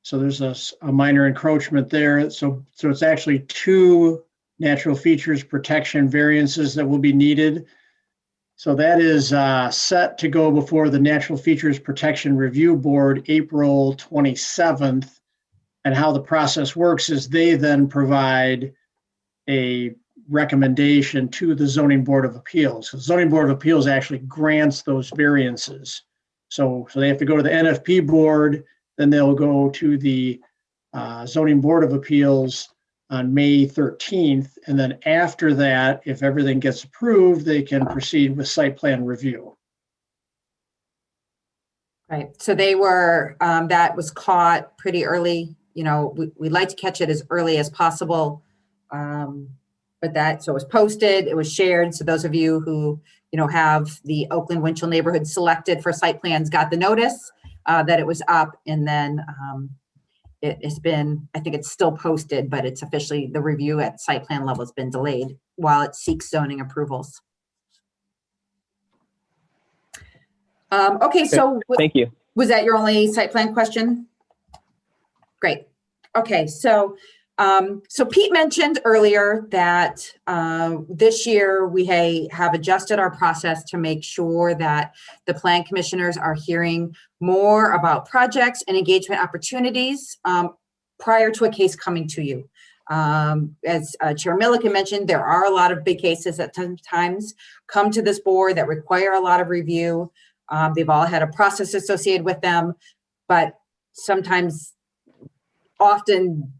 So there's a minor encroachment there. So it's actually two natural features protection variances that will be needed. So that is set to go before the Natural Features Protection Review Board April 27th. And how the process works is they then provide a recommendation to the Zoning Board of Appeals. The Zoning Board of Appeals actually grants those variances. So they have to go to the NFP board, then they'll go to the Zoning Board of Appeals on May 13th. And then after that, if everything gets approved, they can proceed with site plan review. Right. So they were, that was caught pretty early. You know, we like to catch it as early as possible. But so it was posted, it was shared. So those of you who, have the Oakland Winchell neighborhood selected for site plans got the notice. that it was up, and then it has been, I think it's still posted, but it's officially, the review at site plan level has been delayed while it seeks zoning approvals. Okay, so Thank you. was that your only site plan question? Great. Okay, so so Pete mentioned earlier that this year we have adjusted our process to make sure that the plan commissioners are hearing more about projects and engagement opportunities prior to a case coming to you. As Chair Milliken mentioned, there are a lot of big cases that sometimes come to this board that require a lot of review. They've all had a process associated with them, but sometimes, often,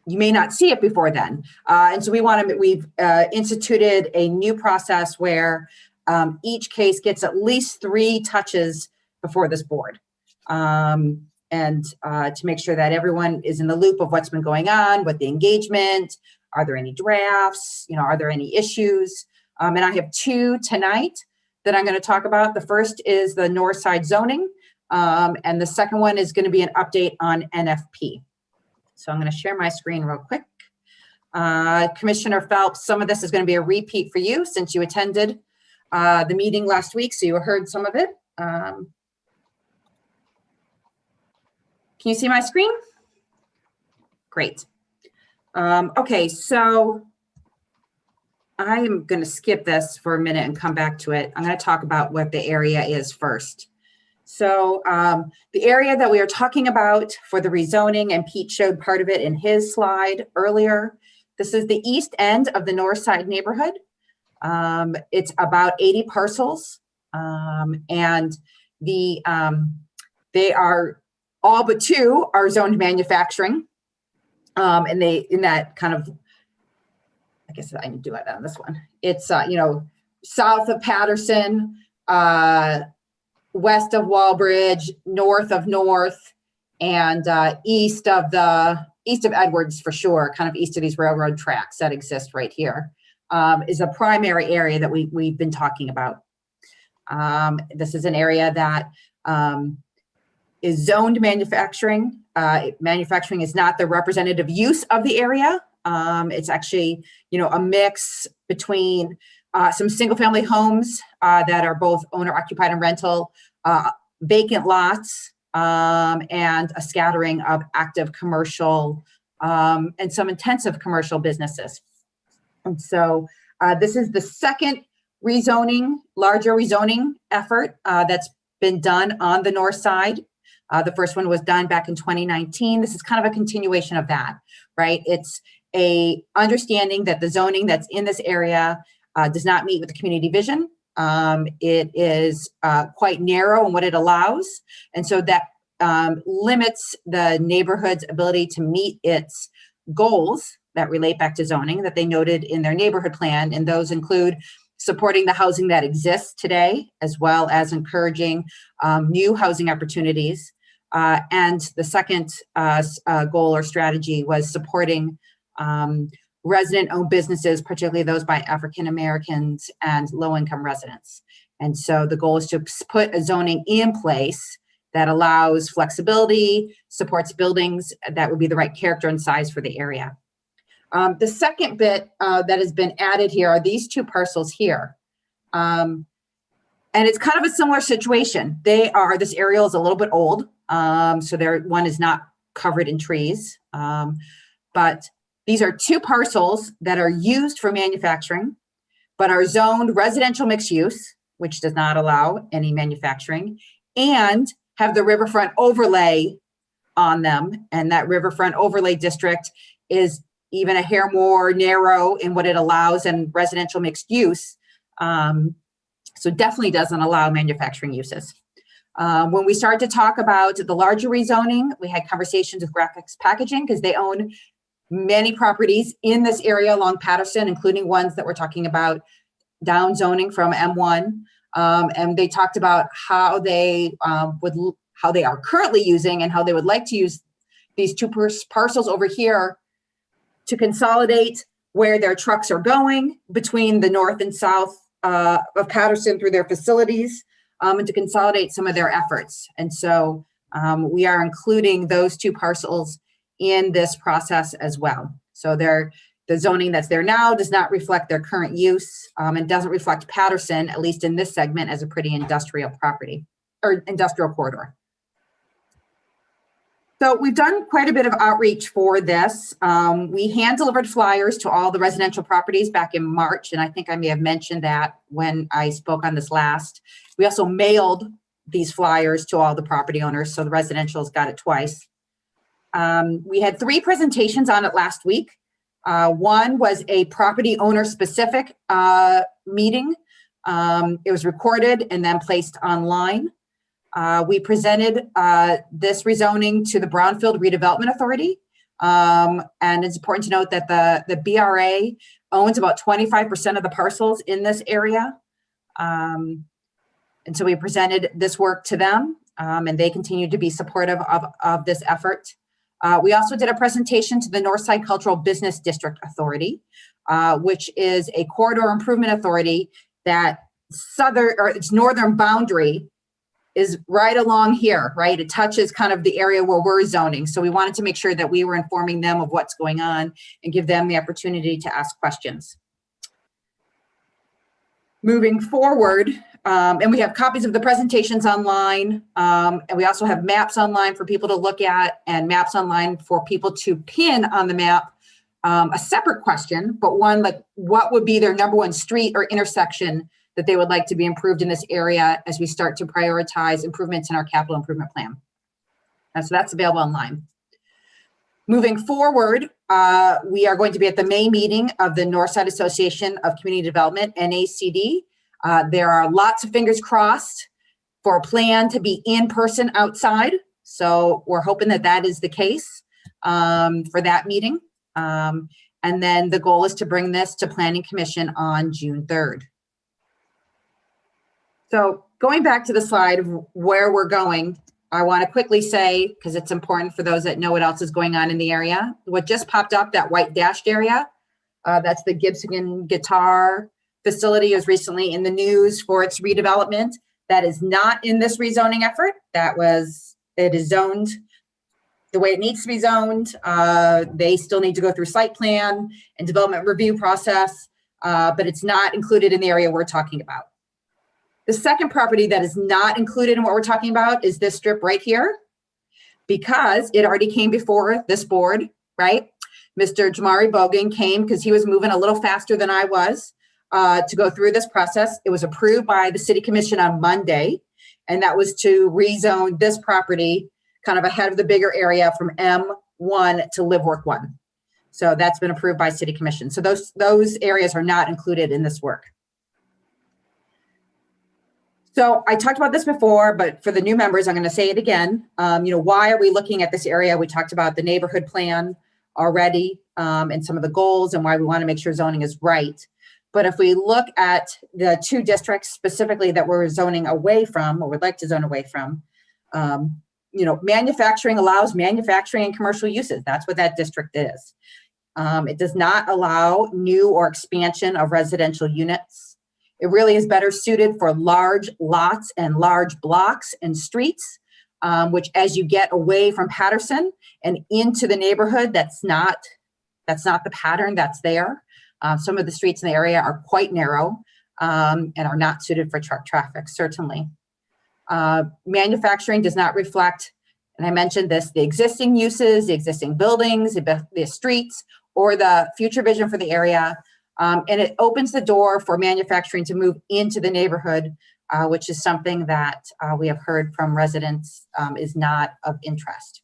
you may not see it before then. And so we've instituted a new process where each case gets at least 3 touches before this board. And to make sure that everyone is in the loop of what's been going on with the engagement. Are there any drafts? Are there any issues? And I have 2 tonight that I'm going to talk about. The first is the north side zoning. And the second one is going to be an update on NFP. So I'm going to share my screen real quick. Commissioner Phelps, some of this is going to be a repeat for you since you attended the meeting last week, so you heard some of it. Can you see my screen? Great. Okay, so I am going to skip this for a minute and come back to it. I'm going to talk about what the area is first. So the area that we are talking about for the rezoning, and Pete showed part of it in his slide earlier. This is the east end of the north side neighborhood. It's about 80 parcels, and they are all but 2 are zoned manufacturing, and they in that kind of, I guess I need to do it on this one. It's south of Patterson, west of Walbridge, north of North, and east of Edwards for sure, kind of east of these railroad tracks that exist right here, is a primary area that we've been talking about. This is an area that is zoned manufacturing. Manufacturing is not the representative use of the area. It's actually, a mix between some single-family homes that are both owner-occupied and rental, vacant lots, and a scattering of active commercial and some intensive commercial businesses. And so this is the second larger rezoning effort that's been done on the north side. The first one was done back in 2019. This is kind of a continuation of that, right? It's a understanding that the zoning that's in this area does not meet with the community vision. It is quite narrow in what it allows. And so that limits the neighborhood's ability to meet its goals that relate back to zoning that they noted in their neighborhood plan. And those include supporting the housing that exists today, as well as encouraging new housing opportunities. And the second goal or strategy was supporting resident-owned businesses, particularly those by African Americans and low-income residents. And so the goal is to put a zoning in place that allows flexibility, supports buildings that would be the right character and size for the area. The second bit that has been added here are these 2 parcels here. And it's kind of a similar situation. This aerial is a little bit old, so one is not covered in trees. But these are 2 parcels that are used for manufacturing, but are zoned residential mixed use, which does not allow any manufacturing, and have the riverfront overlay on them. And that riverfront overlay district is even a hair more narrow in what it allows in residential mixed use. So definitely doesn't allow manufacturing uses. When we started to talk about the larger rezoning, we had conversations with Graphics Packaging because they own many properties in this area along Patterson, including ones that we're talking about down zoning from M1. And they talked about how they are currently using and how they would like to use these 2 parcels over here to consolidate where their trucks are going between the north and south of Patterson through their facilities, and to consolidate some of their efforts. And so we are including those two parcels in this process as well. So the zoning that's there now does not reflect their current use, and doesn't reflect Patterson, at least in this segment, as a pretty industrial property or industrial corridor. So we've done quite a bit of outreach for this. We hand delivered flyers to all the residential properties back in March, and I think I may have mentioned that when I spoke on this last. We also mailed these flyers to all the property owners, so the residentials got it twice. We had 3 presentations on it last week. One was a property owner specific meeting. It was recorded and then placed online. We presented this rezoning to the Brownfield Redevelopment Authority. And it's important to note that the BRA owns about 25% of the parcels in this area. And so we presented this work to them, and they continue to be supportive of this effort. We also did a presentation to the Northside Cultural Business District Authority, which is a corridor improvement authority that its northern boundary is right along here, right? It touches kind of the area where we're zoning. So we wanted to make sure that we were informing them of what's going on and give them the opportunity to ask questions. Moving forward, and we have copies of the presentations online, and we also have maps online for people to look at and maps online for people to pin on the map. A separate question, but one like what would be their number one street or intersection that they would like to be improved in this area as we start to prioritize improvements in our capital improvement plan. And so that's available online. Moving forward, we are going to be at the May meeting of the Northside Association of Community Development, NACD. There are lots of fingers crossed for a plan to be in person outside. So we're hoping that that is the case for that meeting. And then the goal is to bring this to Planning Commission on June 3rd. So going back to the slide of where we're going, I want to quickly say, because it's important for those that know what else is going on in the area, what just popped up, that white dashed area, that's the Gibson Guitar facility, is recently in the news for its redevelopment. That is not in this rezoning effort. It is zoned the way it needs to be zoned. They still need to go through site plan and development review process, but it's not included in the area we're talking about. The second property that is not included in what we're talking about is this strip right here, because it already came before this board, right? Mr. Jamari Bogan came because he was moving a little faster than I was to go through this process. It was approved by the City Commission on Monday, and that was to rezone this property kind of ahead of the bigger area from M1 to Live Work 1. So that's been approved by City Commission. So those areas are not included in this work. So I talked about this before, but for the new members, I'm going to say it again. Why are we looking at this area? We talked about the neighborhood plan already and some of the goals and why we want to make sure zoning is right. But if we look at the 2 districts specifically that we're zoning away from, or would like to zone away from, manufacturing allows manufacturing and commercial uses. That's what that district is. It does not allow new or expansion of residential units. It really is better suited for large lots and large blocks and streets, which as you get away from Patterson and into the neighborhood, that's not the pattern that's there. Some of the streets in the area are quite narrow and are not suited for truck traffic, certainly. Manufacturing does not reflect, and I mentioned this, the existing uses, the existing buildings, the streets, or the future vision for the area. And it opens the door for manufacturing to move into the neighborhood, which is something that we have heard from residents is not of interest.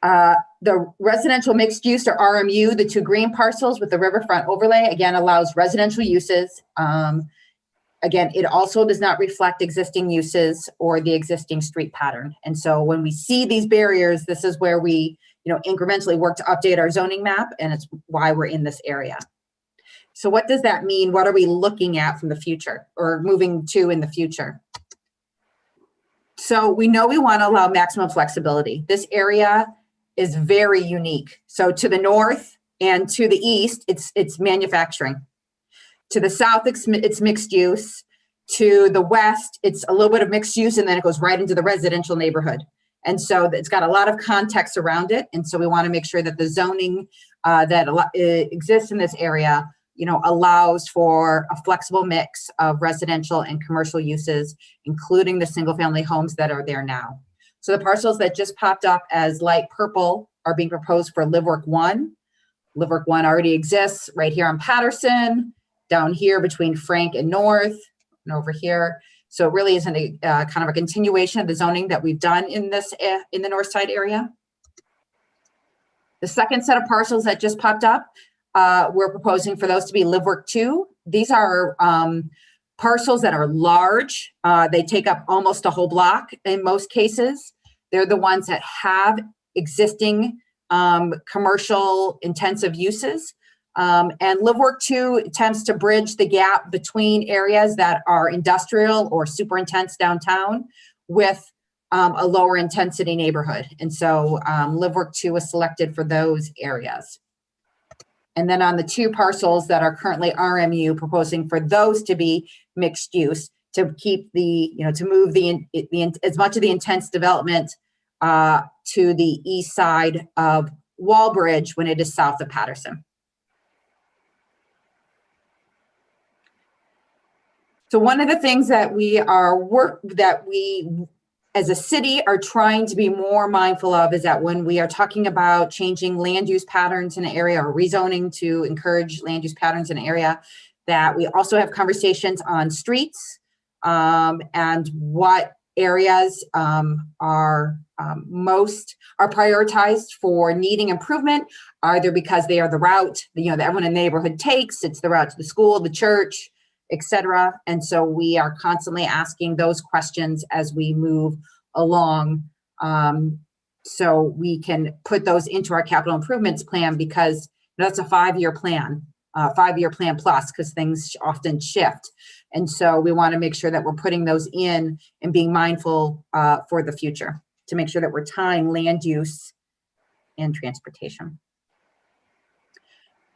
The residential mixed use, or RMU, the 2 green parcels with the riverfront overlay, again, allows residential uses. Again, it also does not reflect existing uses or the existing street pattern. And so when we see these barriers, this is where we incrementally work to update our zoning map, and it's why we're in this area. So what does that mean? What are we looking at from the future or moving to in the future? So we know we want to allow maximum flexibility. This area is very unique. So to the north and to the east, it's manufacturing. To the south, it's mixed use. To the west, it's a little bit of mixed use, and then it goes right into the residential neighborhood. And so it's got a lot of context around it. And so we want to make sure that the zoning that exists in this area, allows for a flexible mix of residential and commercial uses, including the single family homes that are there now. So the parcels that just popped up as light purple are being proposed for Live Work 1. Live Work 1 already exists right here on Patterson, down here between Frank and North, and over here. So it really isn't a kind of a continuation of the zoning that we've done in the North Side area. The second set of parcels that just popped up, we're proposing for those to be Live Work 2. These are parcels that are large. They take up almost a whole block in most cases. They're the ones that have existing commercial intensive uses. And Live Work 2 attempts to bridge the gap between areas that are industrial or super intense downtown with a lower intensity neighborhood. And so Live Work 2 was selected for those areas. And then on the 2 parcels that are currently RMU, proposing for those to be mixed use, to keep to move as much of the intense development to the east side of Walbridge when it is south of Patterson. So one of the things that we as a city are trying to be more mindful of is that when we are talking about changing land use patterns in an area or rezoning to encourage land use patterns in an area, that we also have conversations on streets and what areas are prioritized for needing improvement, either because they are the route that everyone in the neighborhood takes, it's the route to the school, the church, etc. And so we are constantly asking those questions as we move along, so we can put those into our capital improvements plan, because that's a 5-year plan, 5-year plan plus, because things often shift. And so we want to make sure that we're putting those in and being mindful for the future to make sure that we're tying land use and transportation.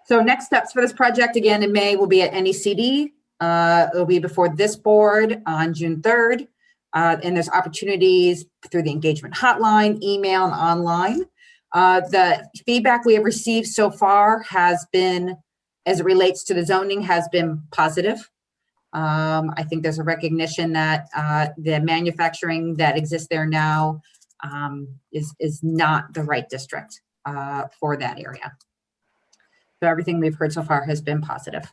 So next steps for this project, again, in May, will be at NECD. It'll be before this board on June 3rd. And there's opportunities through the engagement hotline, email, and online. The feedback we have received so far has been, as it relates to the zoning, has been positive. I think there's a recognition that the manufacturing that exists there now is not the right district for that area. So everything we've heard so far has been positive.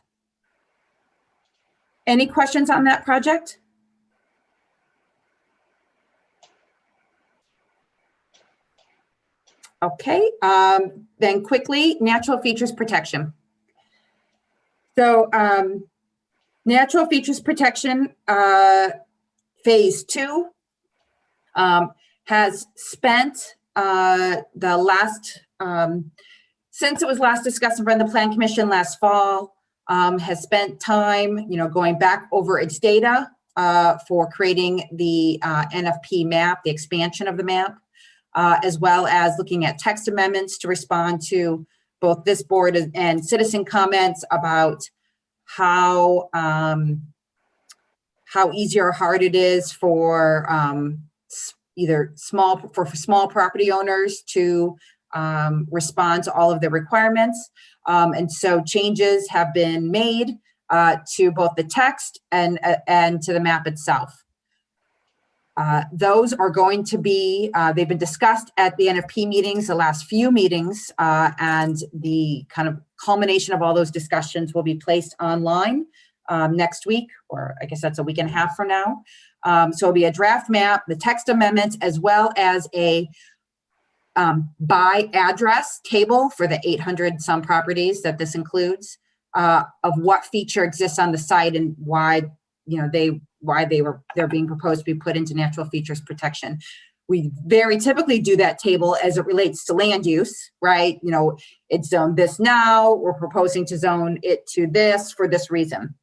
Any questions on that project? Okay, then quickly, natural features protection. So natural features protection phase 2 has spent the last, since it was last discussed in front of the Plan Commission last fall, has spent time, going back over its data for creating the NFP map, the expansion of the map, as well as looking at text amendments to respond to both this board and citizen comments about how easy or hard it is for either small property owners to respond to all of the requirements. And so changes have been made to both the text and to the map itself. Those are going to be, they've been discussed at the NFP meetings, the last few meetings, and the kind of culmination of all those discussions will be placed online next week, or I guess that's a week and a half from now. So it'll be a draft map, the text amendments, as well as a by address table for the 800 some properties that this includes, of what feature exists on the site and why they're being proposed to be put into natural features protection. We very typically do that table as it relates to land use, right? It's zoned this now, we're proposing to zone it to this for this reason.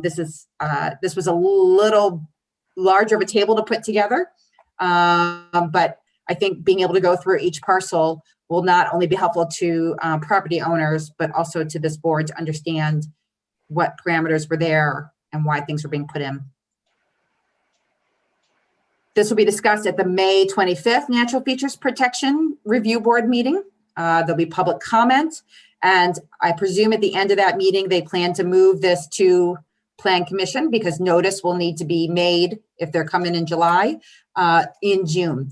This was a little larger of a table to put together, but I think being able to go through each parcel will not only be helpful to property owners, but also to this board to understand what parameters were there and why things were being put in. This will be discussed at the May 25th Natural Features Protection Review Board meeting. There'll be public comment, and I presume at the end of that meeting, they plan to move this to Plan Commission because notice will need to be made if they're coming in July, in June.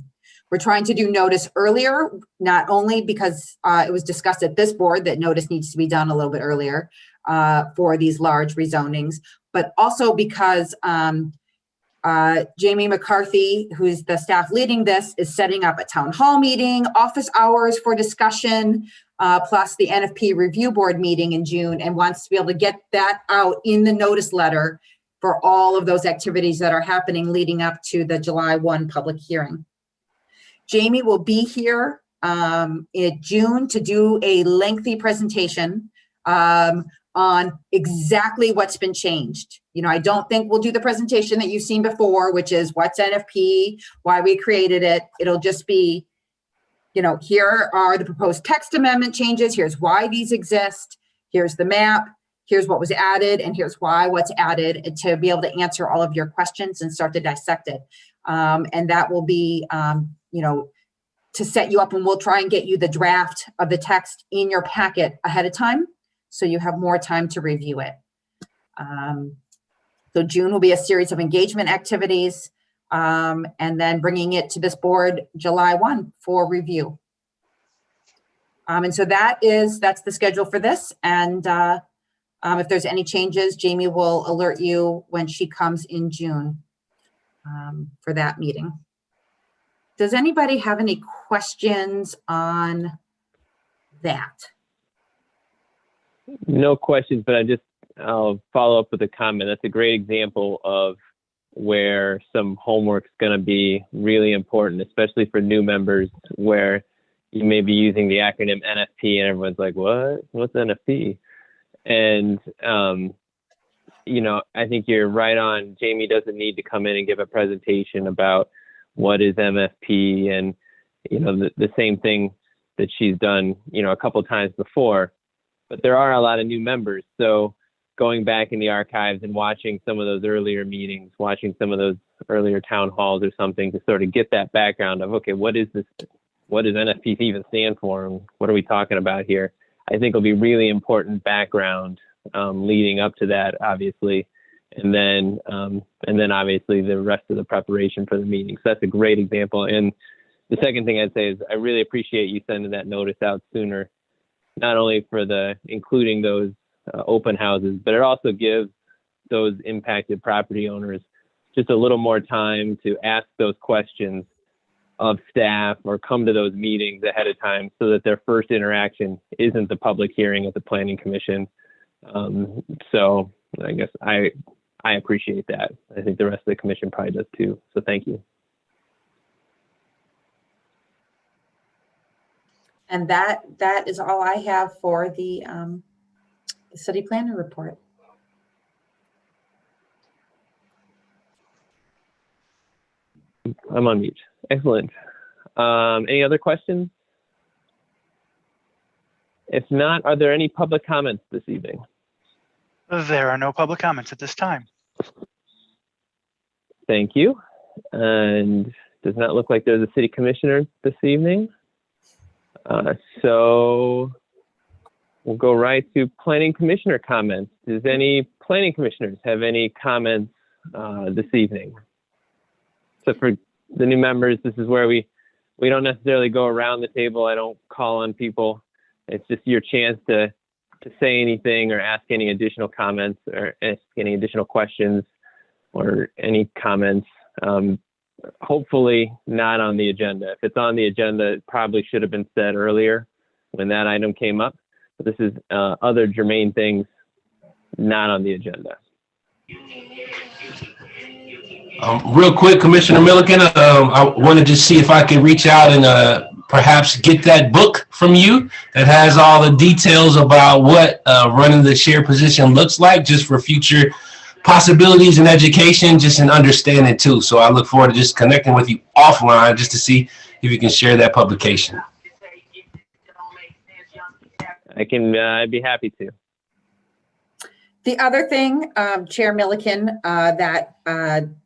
We're trying to do notice earlier, not only because it was discussed at this board that notice needs to be done a little bit earlier for these large rezonings, but also because Jamie McCarthy, who's the staff leading this, is setting up a town hall meeting, office hours for discussion, plus the NFP review board meeting in June, and wants to be able to get that out in the notice letter for all of those activities that are happening leading up to the July 1 public hearing. Jamie will be here in June to do a lengthy presentation on exactly what's been changed. You know, I don't think we'll do the presentation that you've seen before, which is what's NFP, why we created it. It'll just be, you know, here are the proposed text amendment changes. Here's why these exist. Here's the map. Here's what was added, and here's why what's added, to be able to answer all of your questions and start to dissect it. And that will be, you know, to set you up, and we'll try and get you the draft of the text in your packet ahead of time, so you have more time to review it. So June will be a series of engagement activities, and then bringing it to this board July 1 for review. And so that's the schedule for this. And if there's any changes, Jamie will alert you when she comes in June for that meeting. Does anybody have any questions on that? No questions, but I'll follow up with a comment. That's a great example of where some homework's going to be really important, especially for new members, where you may be using the acronym NFP and everyone's like, what? What's NFP? And, you know, I think you're right on. Jamie doesn't need to come in and give a presentation about what is MFP and, you know, the same thing that she's done, you know, a couple times before. But there are a lot of new members. So going back in the archives and watching some of those earlier meetings, watching some of those earlier town halls or something to sort of get that background of, okay, what is this? What does NFP even stand for? And what are we talking about here? I think will be really important background leading up to that, obviously. And then obviously the rest of the preparation for the meeting. So that's a great example. And the second thing I'd say is I really appreciate you sending that notice out sooner, not only for including those open houses, but it also gives those impacted property owners just a little more time to ask those questions of staff or come to those meetings ahead of time so that their first interaction isn't the public hearing at the Planning Commission. So I guess I appreciate that. I think the rest of the commission probably does too. So thank you. And that is all I have for the city planner report. I'm on mute. Excellent. Any other questions? If not, are there any public comments this evening? There are no public comments at this time. Thank you. And does not look like there's a city commissioner this evening. So we'll go right to planning commissioner comments. Does any planning commissioners have any comments this evening? So for the new members, this is where we don't necessarily go around the table. I don't call on people. It's just your chance to say anything or ask any additional comments or ask any additional questions or any comments. Hopefully not on the agenda. If it's on the agenda, it probably should have been said earlier when that item came up. But this is other germane things not on the agenda. Real quick, Commissioner Milliken, I wanted to see if I could reach out and perhaps get that book from you that has all the details about what running the chair position looks like, just for future possibilities in education, just in understanding too. So I look forward to just connecting with you offline just to see if you can share that publication. I'd be happy to. The other thing, Chair Milliken, that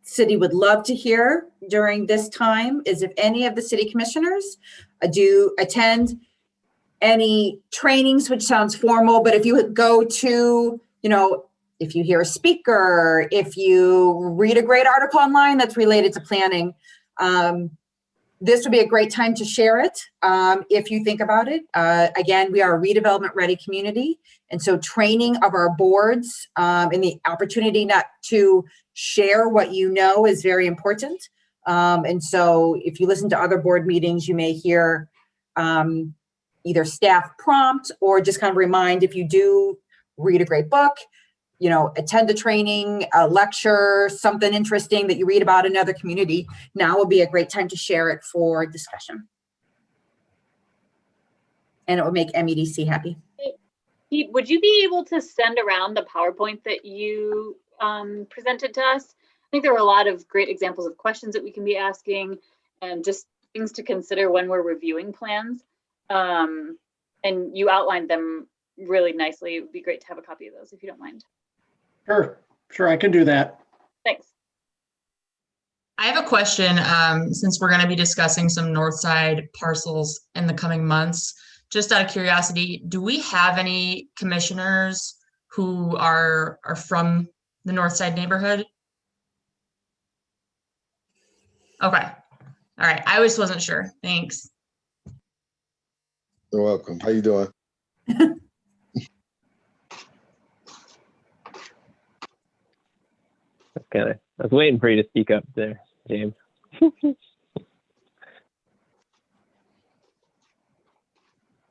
city would love to hear during this time is if any of the city commissioners do attend any trainings, which sounds formal, but if you go to, if you hear a speaker, if you read a great article online that's related to planning, this would be a great time to share it if you think about it. Again, we are a redevelopment ready community. And so training of our boards and the opportunity not to share what you know is very important. And so if you listen to other board meetings, you may hear either staff prompt or just kind of remind if you do read a great book, attend a training, a lecture, something interesting that you read about another community, now would be a great time to share it for discussion. And it would make MEDC happy. Pete, would you be able to send around the PowerPoint that you presented to us? I think there were a lot of great examples of questions that we can be asking and just things to consider when we're reviewing plans. And you outlined them really nicely. It would be great to have a copy of those if you don't mind. Sure, I can do that. Thanks. I have a question, since we're going to be discussing some north side parcels in the coming months. Just out of curiosity, do we have any commissioners who are from the north side neighborhood? Okay. All right. I just wasn't sure. Thanks. You're welcome. How you doing? Okay, I was waiting for you to speak up there, James.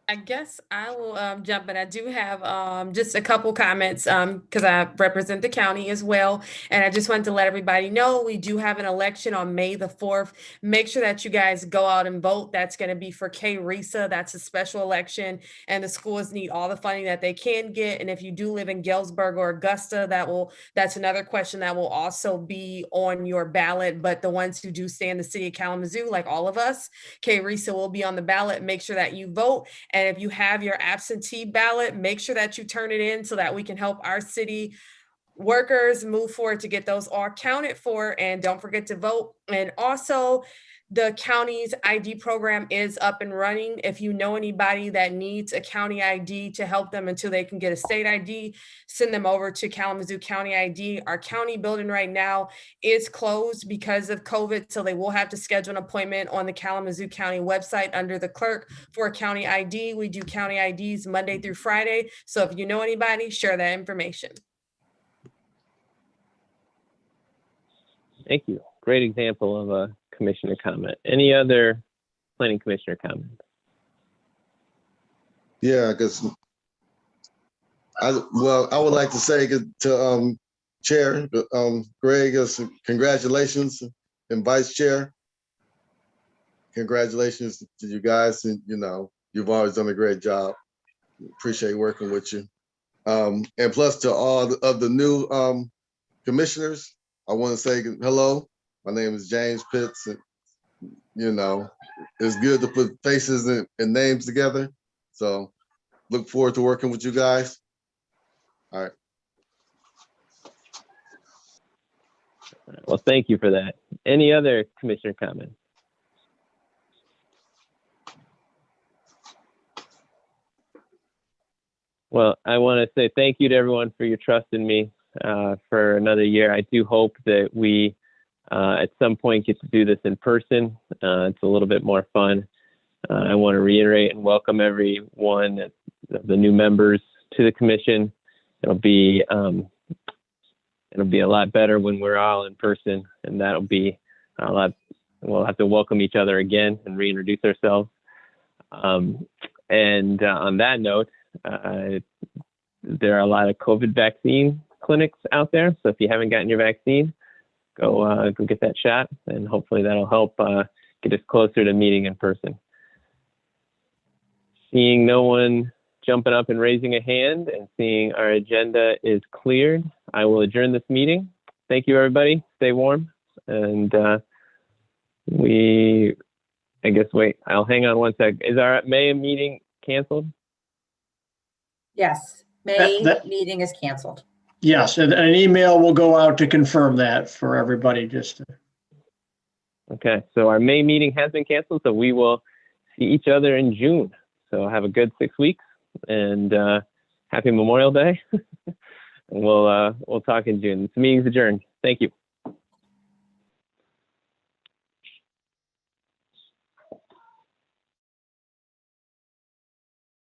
I guess I will jump in. I do have just a couple comments because I represent the county as well. And I just wanted to let everybody know we do have an election on May the 4th. Make sure that you guys go out and vote. That's going to be for K-RISA. That's a special election. And the schools need all the funding that they can get. And if you do live in Galesburg or Augusta, that's another question that will also be on your ballot. But the ones who do stay in the city of Kalamazoo, like all of us, K-RISA will be on the ballot. Make sure that you vote. And if you have your absentee ballot, make sure that you turn it in so that we can help our city workers move forward to get those all counted for. And don't forget to vote. And also, the county's ID program is up and running. If you know anybody that needs a county ID to help them until they can get a state ID, send them over to Kalamazoo County ID. Our county building right now is closed because of COVID, so they will have to schedule an appointment on the Kalamazoo County website under the clerk for a county ID. We do county IDs Monday through Friday. So if you know anybody, share that information. Thank you. Great example of a commissioner comment. Any other planning commissioner comments? Yeah, because I would like to say to Chair Greg, congratulations, and Vice Chair, congratulations to you guys. And you've always done a great job. Appreciate working with you. And plus to all of the new commissioners, I want to say hello. My name is James Pitts, and it's good to put faces and names together. So look forward to working with you guys. All right. Well, thank you for that. Any other commissioner comments? Well, I want to say thank you to everyone for your trust in me for another year. I do hope that we at some point get to do this in person. It's a little bit more fun. I want to reiterate and welcome everyone, the new members to the commission. It'll be a lot better when we're all in person, and that'll be a lot. We'll have to welcome each other again and reintroduce ourselves. And on that note, there are a lot of COVID vaccine clinics out there. So if you haven't gotten your vaccine, go get that shot, and hopefully that'll help get us closer to meeting in person. Seeing no one jumping up and raising a hand, and seeing our agenda is cleared, I will adjourn this meeting. Thank you, everybody. Stay warm. And I'll hang on one sec. Is our May meeting canceled? Yes, May meeting is canceled. Yes, and an email will go out to confirm that for everybody, just to. Okay, so our May meeting has been canceled, so we will see each other in June. So have a good 6 weeks, and happy Memorial Day. And we'll talk in June. This meeting's adjourned. Thank you.